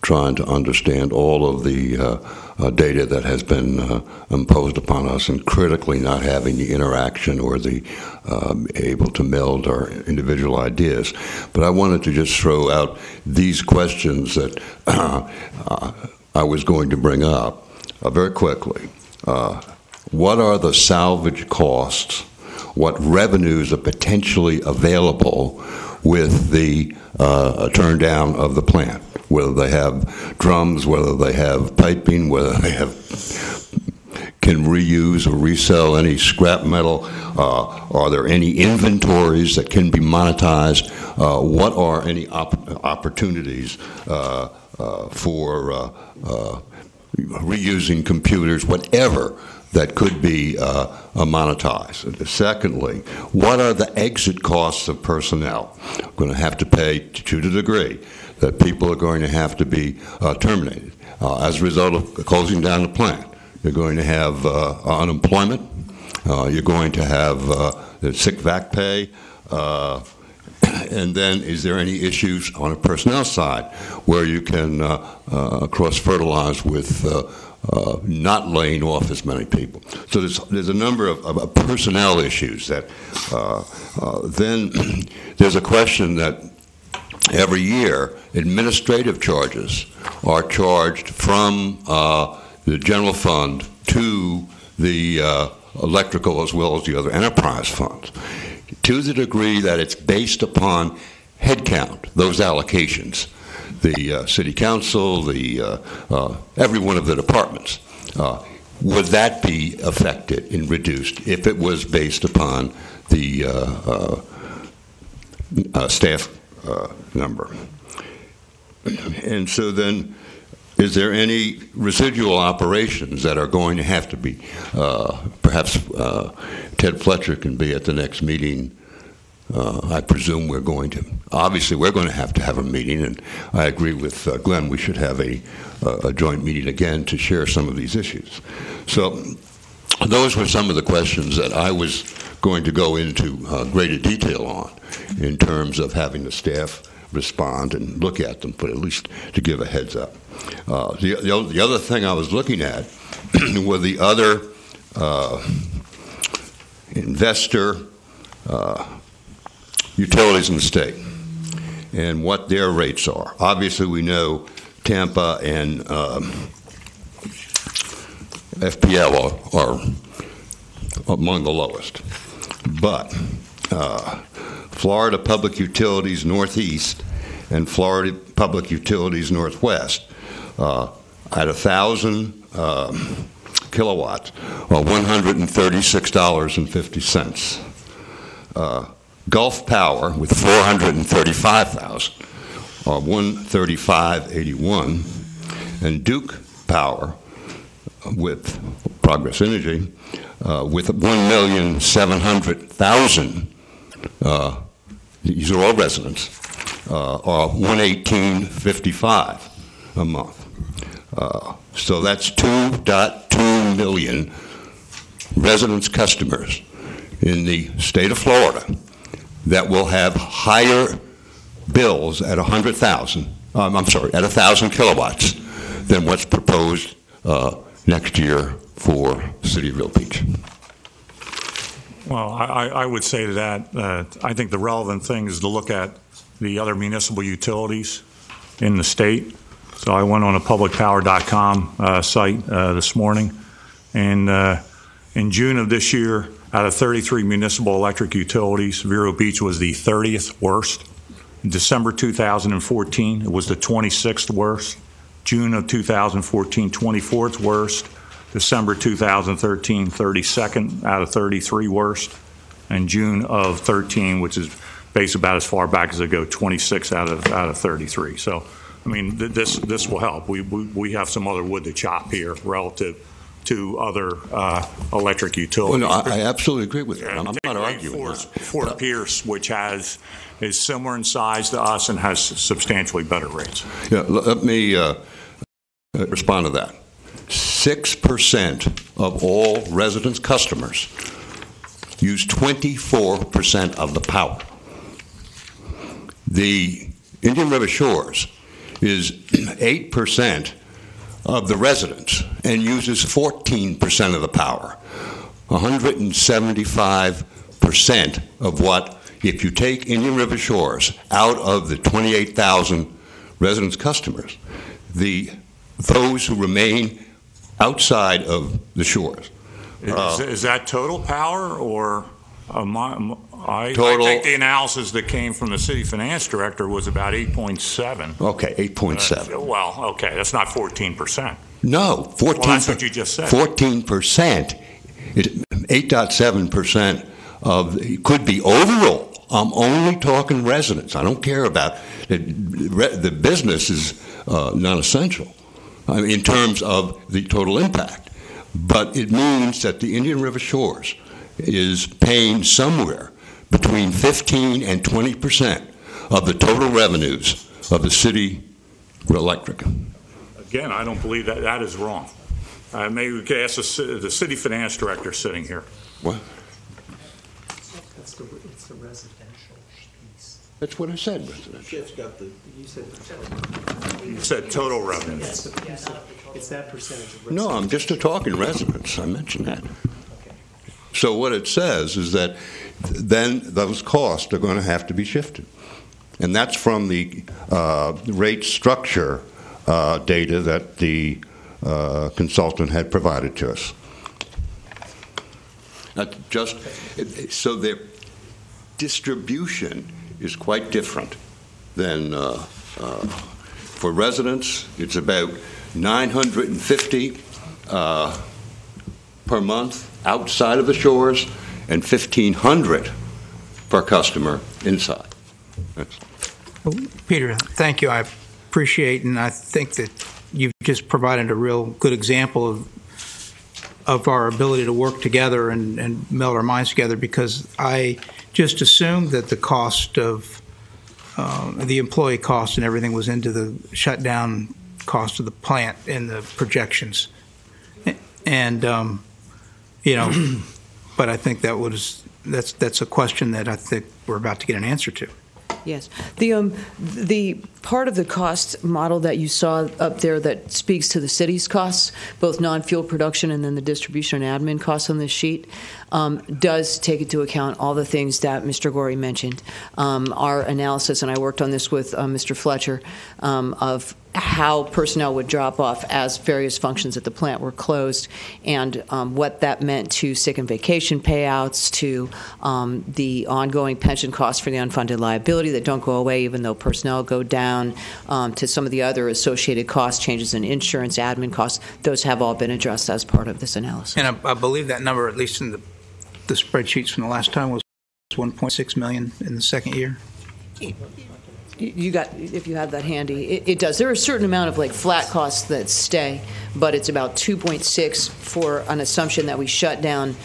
trying to understand all of the data that has been imposed upon us, and critically not having the interaction or the able to meld our individual ideas. But I wanted to just throw out these questions that I was going to bring up very quickly. What are the salvage costs? What revenues are potentially available with the turn down of the plant? Whether they have drums, whether they have piping, whether they can reuse or resell any scrap metal. Are there any inventories that can be monetized? What are any opportunities for reusing computers, whatever that could be monetized? Secondly, what are the exit costs of personnel? We're going to have to pay to the degree that people are going to have to be terminated as a result of closing down the plant. You're going to have unemployment. You're going to have sick back pay. And then, is there any issues on a personnel side where you can cross-fertilize with not laying off as many people? So there's a number of personnel issues that then there's a question that every year administrative charges are charged from the general fund to the electrical as well as the other enterprise funds, to the degree that it's based upon headcount, those allocations. The city council, every one of the departments, would that be affected and reduced if it was based upon the staff number? And so then, is there any residual operations that are going to have to be, perhaps Ted Fletcher can be at the next meeting. I presume we're going to have a meeting, and I agree with Glenn, we should have a joint meeting again to share some of these issues. So those were some of the questions that I was going to go into greater detail on in terms of having the staff respond and look at them, but at least to give a heads up. The other thing I was looking at were the other investor utilities in the state and what their rates are. Obviously, we know Tampa and FPL are among the lowest. But Florida Public Utilities Northeast and Florida Public Utilities Northwest at 1,000 kilowatts are $136.50. Gulf Power with 435,000 are $135.81, and Duke Power with Progress Energy with 1,700,000. These are all residents. Are $118.55 a month. So that's 2.2 million residents, customers in the state of Florida that will have higher bills at 100,000. At 1,000 kilowatts than what's proposed next year for the city of Vero Beach. Well, I would say to that, I think the relevant thing is to look at the other municipal utilities in the state. So I went on a publicpower.com site this morning, and in June of this year, out of 33 municipal electric utilities, Vero Beach was the 30th worst. In December 2014, it was the 26th worst. June of 2014, 24th worst. December 2013, 32nd out of 33 worst. And June of 13, which is based about as far back as I go, 26 out of 33. So, I mean, this will help. We have some other wood to chop here relative to other electric utilities. Well, no, I absolutely agree with that. I'm not arguing Fort Pierce, which is similar in size to us and has substantially better rates. Yeah, let me respond to that. 6% of all residents' customers use 24% of the power. The Indian River Shores is 8% of the residents and uses 14% of the power. 175% of what, if you take Indian River Shores out of the 28,000 residents' customers, those who remain outside of the shores. Is that total power or I think the analysis that came from the city finance director was about 8.7. Okay, 8.7. Well, okay, that's not 14%. No, 14%. Well, that's what you just said. 14%. 8.7% it could be overall. I'm only talking residents. I don't care about the business is non-essential in terms of the total impact. But it means that the Indian River Shores is paying somewhere between 15 and 20% of the total revenues of the city electric. Again, I don't believe that is wrong. Maybe we could ask the city finance director sitting here. What? It's the residential piece. That's what I said, residential. You said total revenue. It's that percentage of residential. No, I'm just talking residents. I mentioned that. Okay. So what it says is that then those costs are going to have to be shifted. And that's from the rate structure data that the consultant had provided to us. So their distribution is quite different than for residents. It's about $950 per month outside of the shores and $1,500 per customer inside. Well, Peter, thank you. I appreciate, and I think that you've just provided a real good example of our ability to work together and meld our minds together, because I just assumed that the cost of the employee cost and everything was into the shutdown cost of the plant in the projections. And, but I think that's a question that I think we're about to get an answer to. Yes. The part of the cost model that you saw up there that speaks to the city's costs, both non-fuel production and then the distribution and admin costs on this sheet, does take into account all the things that Mr. Gorey mentioned. Our analysis, and I worked on this with Mr. Fletcher, of how personnel would drop off as various functions at the plant were closed, and what that meant to sick and vacation payouts, to the ongoing pension costs for the unfunded liability that don't go away even though personnel go down, to some of the other associated cost changes in insurance, admin costs. Those have all been addressed as part of this analysis. And I believe that number, at least in the spreadsheets from the last time, was 1.6 million in the second year. You got, if you have that handy, it does. There are a certain amount of like flat costs that stay, but it's about 2.6 for an assumption that we shut down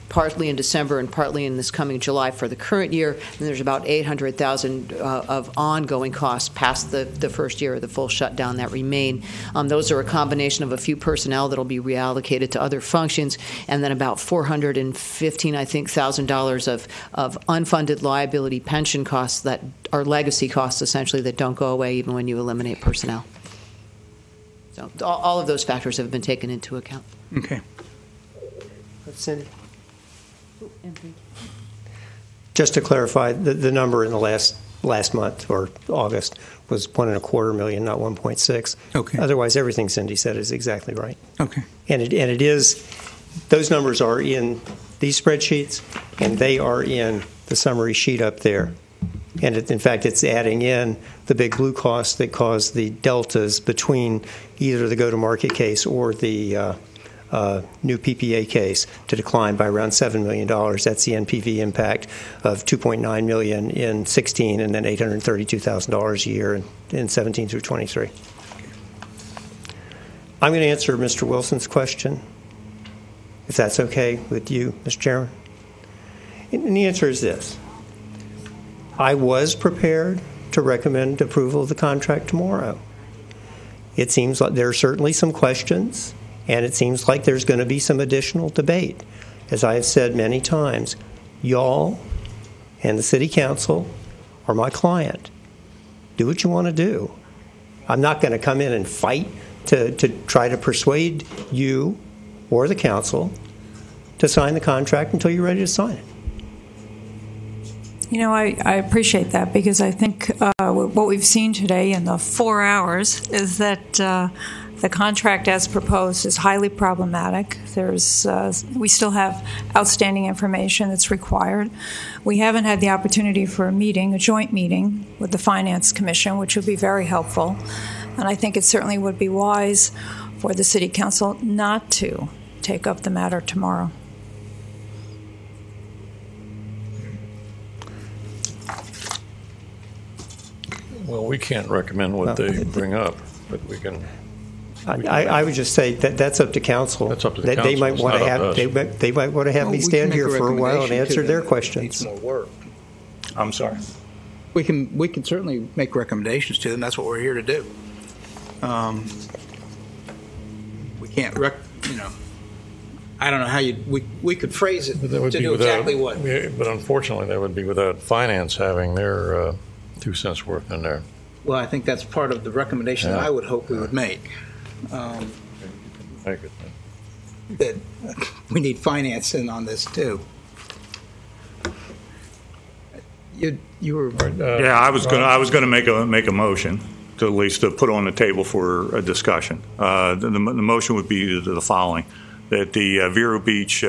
partly in December and partly in this coming July for the current year. And there's about 800,000 of ongoing costs past the first year of the full shutdown that remain. Those are a combination of a few personnel that will be reallocated to other functions, and then about $415,000, I think, of unfunded liability pension costs that are legacy costs, essentially, that don't go away even when you eliminate personnel. So all of those factors have been taken into account. Okay. Cindy? Just to clarify, the number in the last month or August was $1.25 million, not 1.6. Okay. Otherwise, everything Cindy said is exactly right. Okay. And it is, those numbers are in these spreadsheets, and they are in the summary sheet up there. And in fact, it's adding in the big blue costs that cause the deltas between either the go-to-market case or the new PPA case to decline by around $7 million. That's the NPV impact of $2.9 million in 16 and then $832,000 a year in 17 through 23. I'm going to answer Mr. Wilson's question, if that's okay with you, Mr. Chairman. And the answer is this. I was prepared to recommend approval of the contract tomorrow. It seems like there are certainly some questions, and it seems like there's going to be some additional debate. As I have said many times, y'all and the City Council are my client. Do what you want to do. I'm not going to come in and fight to try to persuade you or the council to sign the contract until you're ready to sign it. You know, I appreciate that, because I think what we've seen today in the 4 hours is that the contract as proposed is highly problematic. We still have outstanding information that's required. We haven't had the opportunity for a joint meeting with the Finance Commission, which would be very helpful. And I think it certainly would be wise for the City Council not to take up the matter tomorrow. Well, we can't recommend what they bring up, but we can. I would just say that that's up to council. That's up to the council. They might It's want to not up have to us. they might want to have me stand here for a while and answer their Needs questions. more work. I'm sorry. We can certainly make recommendations to them. That's what we're here to do. We can't I don't know how we could phrase it That would to be do without, exactly what. But unfortunately, that would be without finance having their 2 cents worth in there. Well, I think that's part of the recommendation that I would hope we would make. Make it. That we need finance in on this too. You were Yeah, I was going to make a motion to at least to put on the table for a discussion. The motion would be the following: that the Vero Beach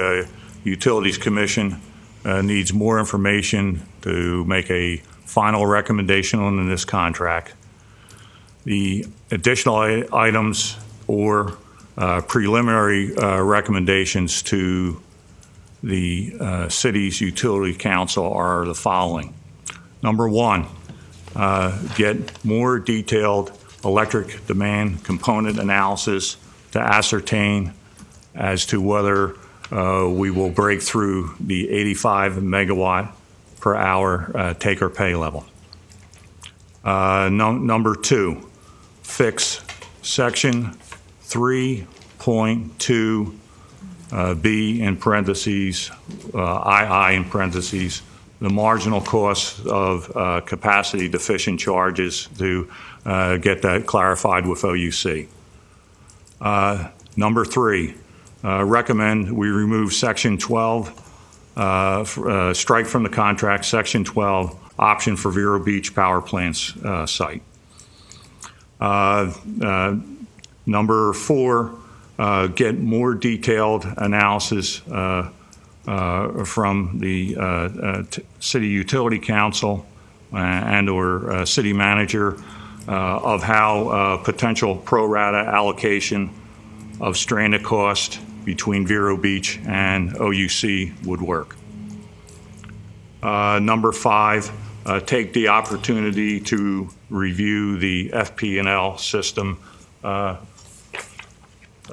Utilities Commission needs more information to make a final recommendation on this contract. The additional items or preliminary recommendations to the city's utility council are the following. Number one, get more detailed electric demand component analysis to ascertain as to whether we will break through the 85 megawatt per hour take or pay level. Number two, fix section 3.2 B in parentheses, II in parentheses, the marginal cost of capacity deficient charges to get that clarified with OUC. Number three, recommend we remove section 12, strike from the contract section 12, option for Vero Beach Power Plant's site. Number 4, get more detailed analysis from the City Utility Council and/or City Manager of how potential pro rata allocation of stranded cost between Vero Beach and OUC would work. Number 5, take the opportunity to review the FP&L system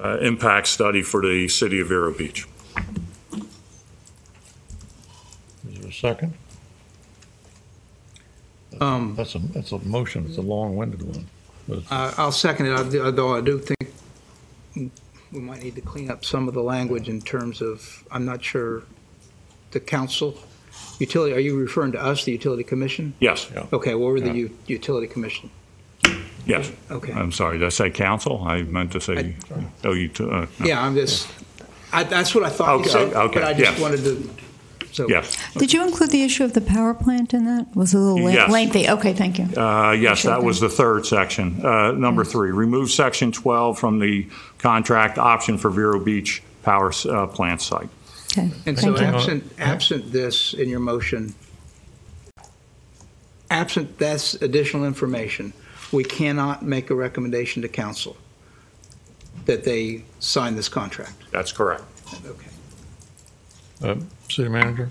impact study for the City of Vero Beach. Is there a second? That's a motion. It's a long-winded one. I'll second it, although I do think we might need to clean up some of the language in terms of, I'm not sure, the council, utility, are you referring to us, the Utility Commission? Yes. Okay, what were the Utility Commission? Yes. Okay. I'm sorry. Did I say council? I meant to say no. Yeah, I'm just, that's what I thought you said, okay, but I just wanted to. So. Yes. Did you include the issue of the power plant in that? Was it a little Yes. lengthy? Okay, thank you. Yes, that was the third section. Number 3, remove section 12 from the contract option for Vero Beach power plant site. Okay. And so absent this in your motion, absent this additional information, we cannot make a recommendation to council that they sign this contract. That's correct. Okay. City Manager?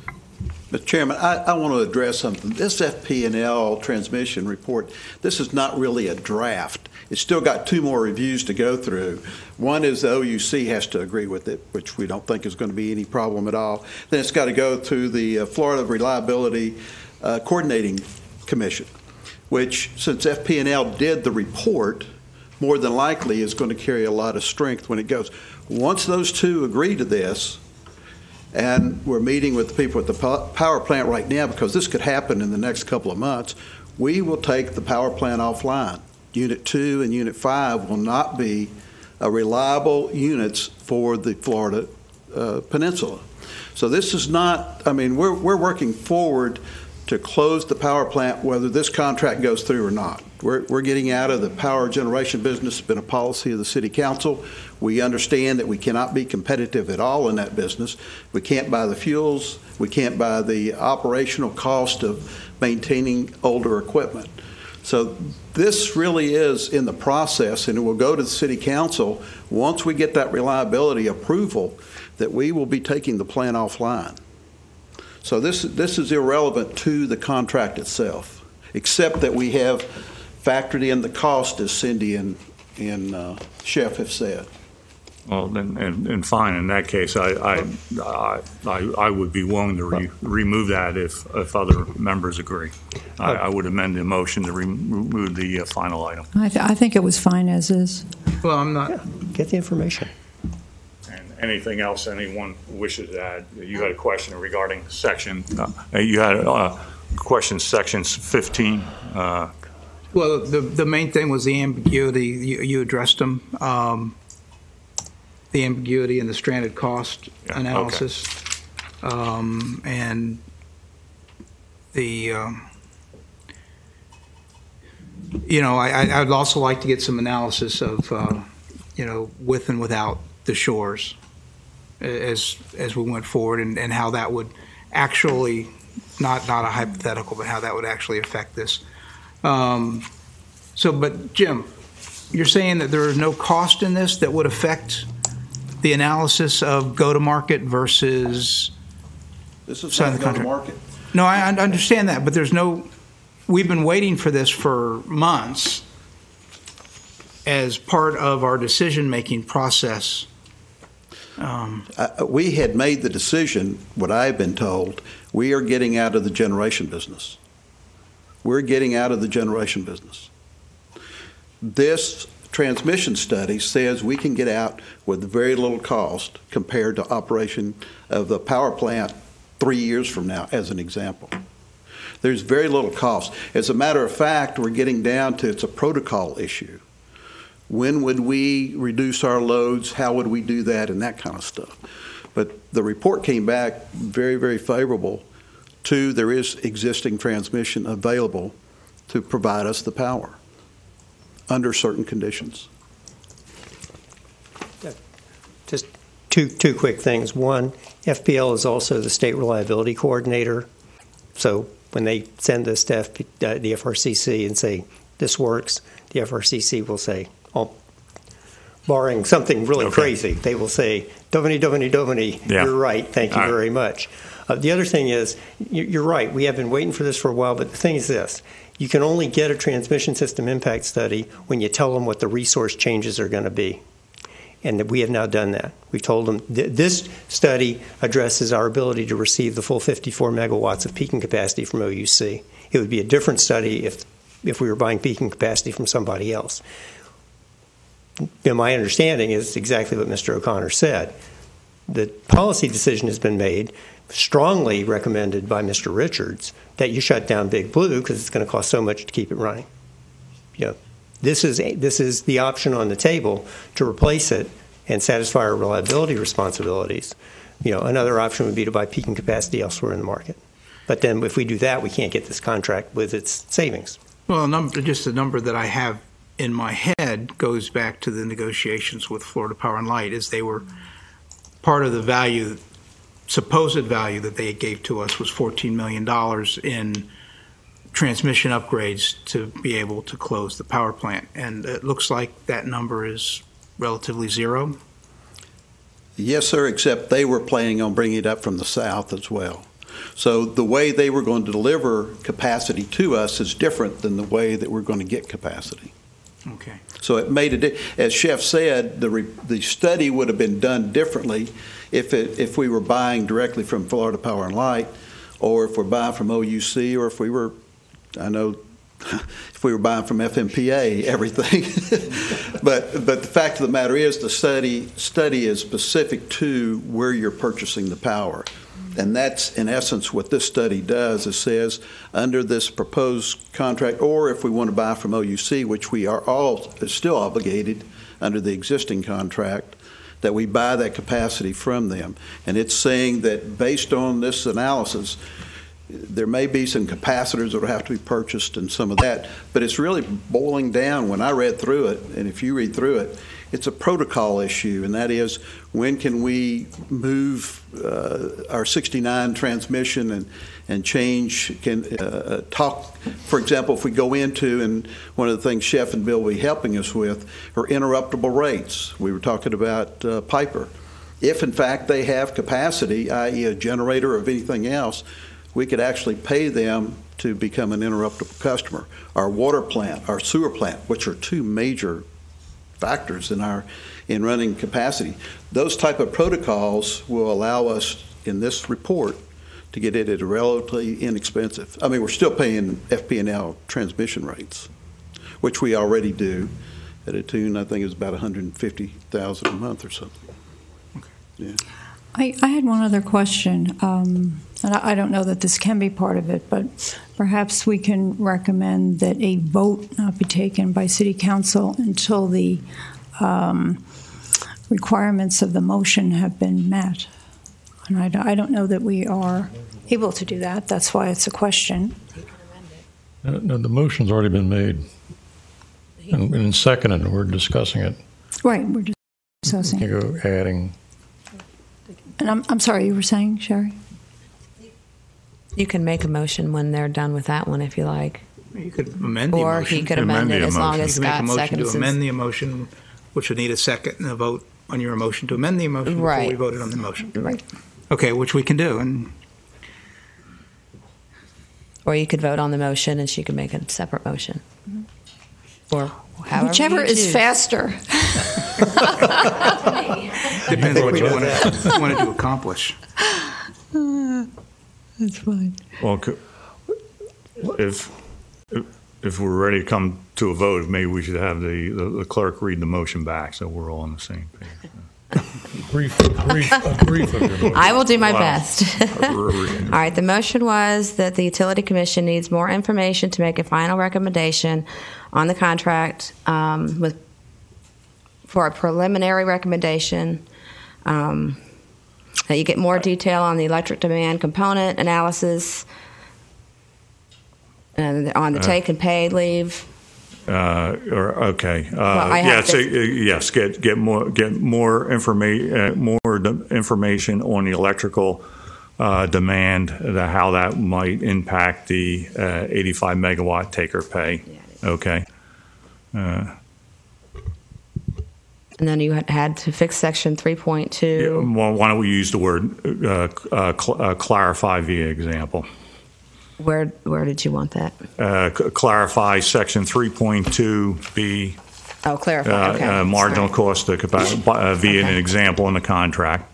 Mr. Chairman, I want to address something. This FP&L transmission report, this is not really a draft. It's still got 2 more reviews to go through. One is the OUC has to agree with it, which we don't think is going to be any problem at all. Then it's got to go through the Florida Reliability Coordinating Commission, which, since FP&L did the report, more than likely is going to carry a lot of strength when it goes. Once those 2 agree to this, and we're meeting with the people at the power plant right now because this could happen in the next couple of months, we will take the power plant offline. Unit 2 and Unit 5 will not be reliable units for the Florida Peninsula. So this is not, I mean, we're working forward to close the power plant whether this contract goes through or not. We're getting out of the power generation business. It's been a policy of the City Council. We understand that we cannot be competitive at all in that business. We can't buy the fuels. We can't buy the operational cost of maintaining older equipment. So this really is in the process, and it will go to the City Council once we get that reliability approval that we will be taking the plant offline. So this is irrelevant to the contract itself, except that we have factored in the cost, as Cindy and Chef have said. Well, and fine. In that case, I would be willing to remove that if other members agree. I would amend the motion to remove the final item. I think it was fine as is. Well, I'm not. Yeah, get the information. And anything else anyone wishes to add? You had a question regarding section. You had a question, sections 15. Well, the main thing was the ambiguity. You addressed them. The ambiguity in the stranded cost analysis, and the I would also like to get some analysis of with and without the shores as we went forward, and how that would actually not a hypothetical, but how that would actually affect this. But Jim, you're saying that there is no cost in this that would affect the analysis of go-to-market versus this is not go-to-market. No, I understand that, but there's no. We've been waiting for this for months as part of our decision-making process. We had made the decision. What I've been told, we are getting out of the generation business. We're getting out of the generation business. This transmission study says we can get out with very little cost compared to operation of the power plant 3 years from now, as an example. There's very little cost. As a matter of fact, we're getting down to it's a protocol issue. When would we reduce our loads? How would we do that? And that kind of stuff. But the report came back very, very favorable to there is existing transmission available to provide us the power. under certain conditions. Just two quick things. One, FPL is also the state reliability coordinator. So when they send this to the FRCC and say, this works, the FRCC will say, oh, barring something really crazy, they will say, Dovany, you're right, thank you very much. The other thing is, you're right, we have been waiting for this for a while, but the thing is this, you can only get a transmission system impact study when you tell them what the resource changes are going to be. And we have now done that. We've told them this study addresses our ability to receive the full 54 megawatts of peaking capacity from OUC. It would be a different study if we were buying peaking capacity from somebody else. My understanding is exactly what Mr. O'Connor said. The policy decision has been made, strongly recommended by Mr. Richards, that you shut down Big Blue because it's going to cost so much to keep it running. This is the option on the table to replace it and satisfy our reliability responsibilities. Another option would be to buy peaking capacity elsewhere in the market. But then if we do that, we can't get this contract with its savings. Well, just the number that I have in my head goes back to the negotiations with Florida Power and Light, as they were part of the value, supposed value that they gave to us was $14 million in transmission upgrades to be able to close the power plant. And it looks like that number is relatively zero. Yes, sir, except they were planning on bringing it up from the south as well. So the way they were going to deliver capacity to us is different than the way that we're going to get capacity. Okay. So it made it, as Chef said, the study would have been done differently if we were buying directly from Florida Power and Light, or if we're buying from OUC, or if we were, if we were buying from FMPA, everything. but the fact of the matter is, the study is specific to where you're purchasing the power. And that's, in essence, what this study does. It says, under this proposed contract, or if we want to buy from OUC, which we are all still obligated under the existing contract, that we buy that capacity from them. And it's saying that based on this analysis, there may be some capacitors that will have to be purchased and some of that, but it's really boiling down. When I read through it, and if you read through it, it's a protocol issue, and that is, when can we move our 69 transmission and change, talk, for example, if we go into, and one of the things Chef and Bill will be helping us with, are interruptible rates. We were talking about Piper. If, in fact, they have capacity, i.e. a generator or anything else, we could actually pay them to become an interruptible customer. Our water plant, our sewer plant, which are two major factors in running capacity. Those type of protocols will allow us in this report to get it at a relatively inexpensive. I mean, we're still paying FP&L transmission rates, which we already do at a tune, I think is about $150,000 a month or something. Okay. Yeah. I had one other question, and I don't know that this can be part of it, but perhaps we can recommend that a vote not be taken by City Council until the requirements of the motion have been met. And I don't know that we are able to do that. That's why it's a question. No, the motion's already been made and seconded, and we're discussing it. Right, we're just discussing. You go adding. And I'm sorry, you were saying, Sherry? You can make a motion when they're done with that one if you like. You could amend the or motion. Or he could amend it as long as Scott seconds. You can make a motion to amend the motion, which would need a second and a vote on your motion to amend the motion before we voted on the motion. Right. Okay, which we can do. And or you could vote on the motion and she could make a separate motion. Mm-hmm. Or however whichever is faster. Depends what you wanted to accomplish. That's fine. Well, if we're ready to come to a vote, maybe we should have the clerk read the motion back so we're all on the same page. Brief of your motion. I will do my best. All right. The motion was that the Utility Commission needs more information to make a final recommendation on the contract for a preliminary recommendation. That you get more detail on the electric demand component analysis and on the take and paid leave. Okay. Yes. Get more information on the electrical demand, how that might impact the 85 megawatt take or pay. Okay. And then you had to fix section 3.2. Yeah, well, why don't we use the word clarify via example? Where did you want that? Clarify section 3.2B. Oh, clarify. Okay. Marginal cost via an example in the contract.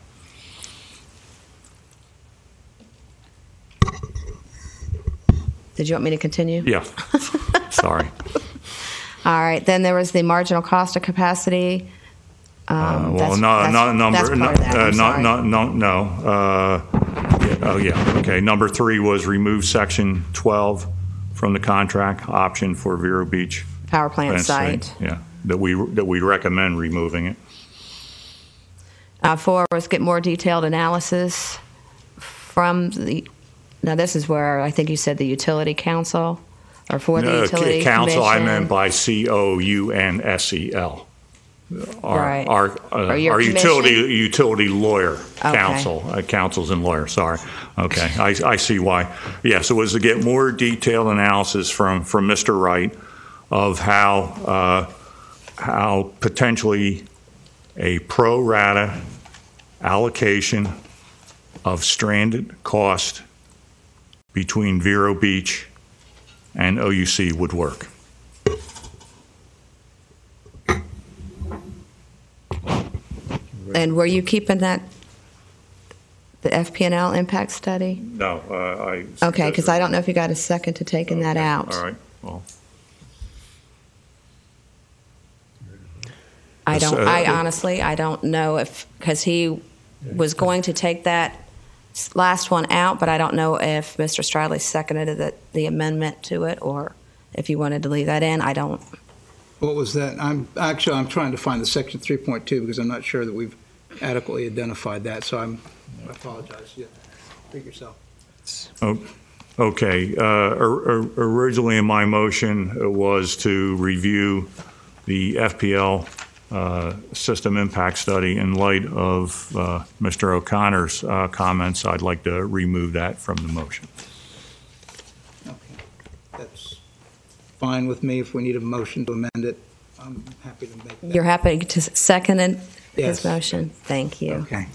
Did you want me to continue? Yeah. Sorry. All right. Then there was the marginal cost of capacity. Okay. Number 3 was remove section 12 from the contract option for Vero Beach power plant site. Yeah, that we recommend removing it. 4 was get more detailed analysis from the. Now this is where I think you said the utility council, or for the utility council. Commission. I meant by COUNSEL. Right. Our utility lawyer council, councils and lawyers. Sorry. Okay, I see why. Yes, it was to get more detailed analysis from Mr. Wright of how potentially a pro rata allocation of stranded cost between Vero Beach and OUC would work. And were you keeping the FP&L impact study? No, Okay, because I don't know if you got a second to taking that out. All right. Well, I honestly don't know if, because he was going to take that last one out, but I don't know if Mr. Stradley seconded the amendment to it, or if you wanted to leave that in. I don't. What was that? I'm trying to find the section 3.2 because I'm not sure that we've adequately identified that. So I apologize. Yeah, speak yourself. Okay. Originally, in my motion was to review the FPL system impact study in light of Mr. O'Connor's comments. I'd like to remove that from the motion. Okay, that's fine with me. If we need a motion to amend it, I'm happy to make that. You're happy to second Yes. his motion? Thank you. Okay.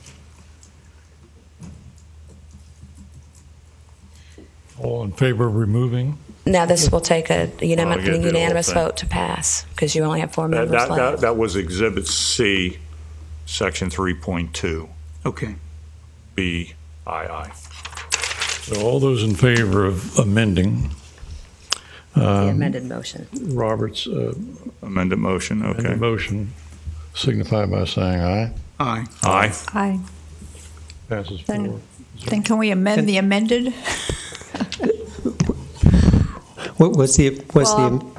All in favor of removing? Now this will take a unanimous thing. vote to pass because you only have 4 members left. That was Exhibit C, Section 3.2. Okay. BII. So all those in favor of amending The amended motion. Robert's Amended motion, okay. amended motion, signify by saying aye. Aye. Aye. Aye. Passes Then- 4. Then can we amend the amended? What was the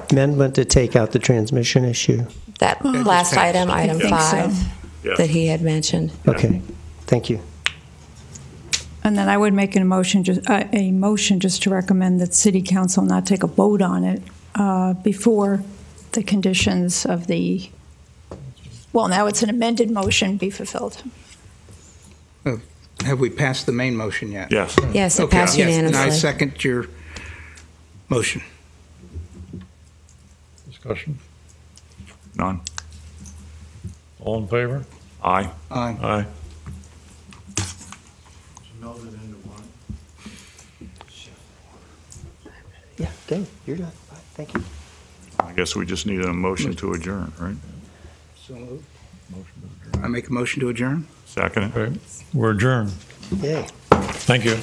amendment to take out the transmission issue? That last item, item think 5, so. Yeah. that he had mentioned. Okay, thank you. And then I would make a motion just to recommend that City Council not take a vote on it before the conditions of the, well, now it's an amended motion be fulfilled. Have we passed the main motion yet? Yes. Yes, it Okay. passed Yes, and unanimously. I second your motion. Discussion? None. All in favor? Aye. Aye. Aye. Yeah, okay, you're done. Bye. Thank you. I guess we just need a motion to adjourn, right? So moved. I make a motion to adjourn? Second it? Okay, we're adjourned. Yay. Thank you.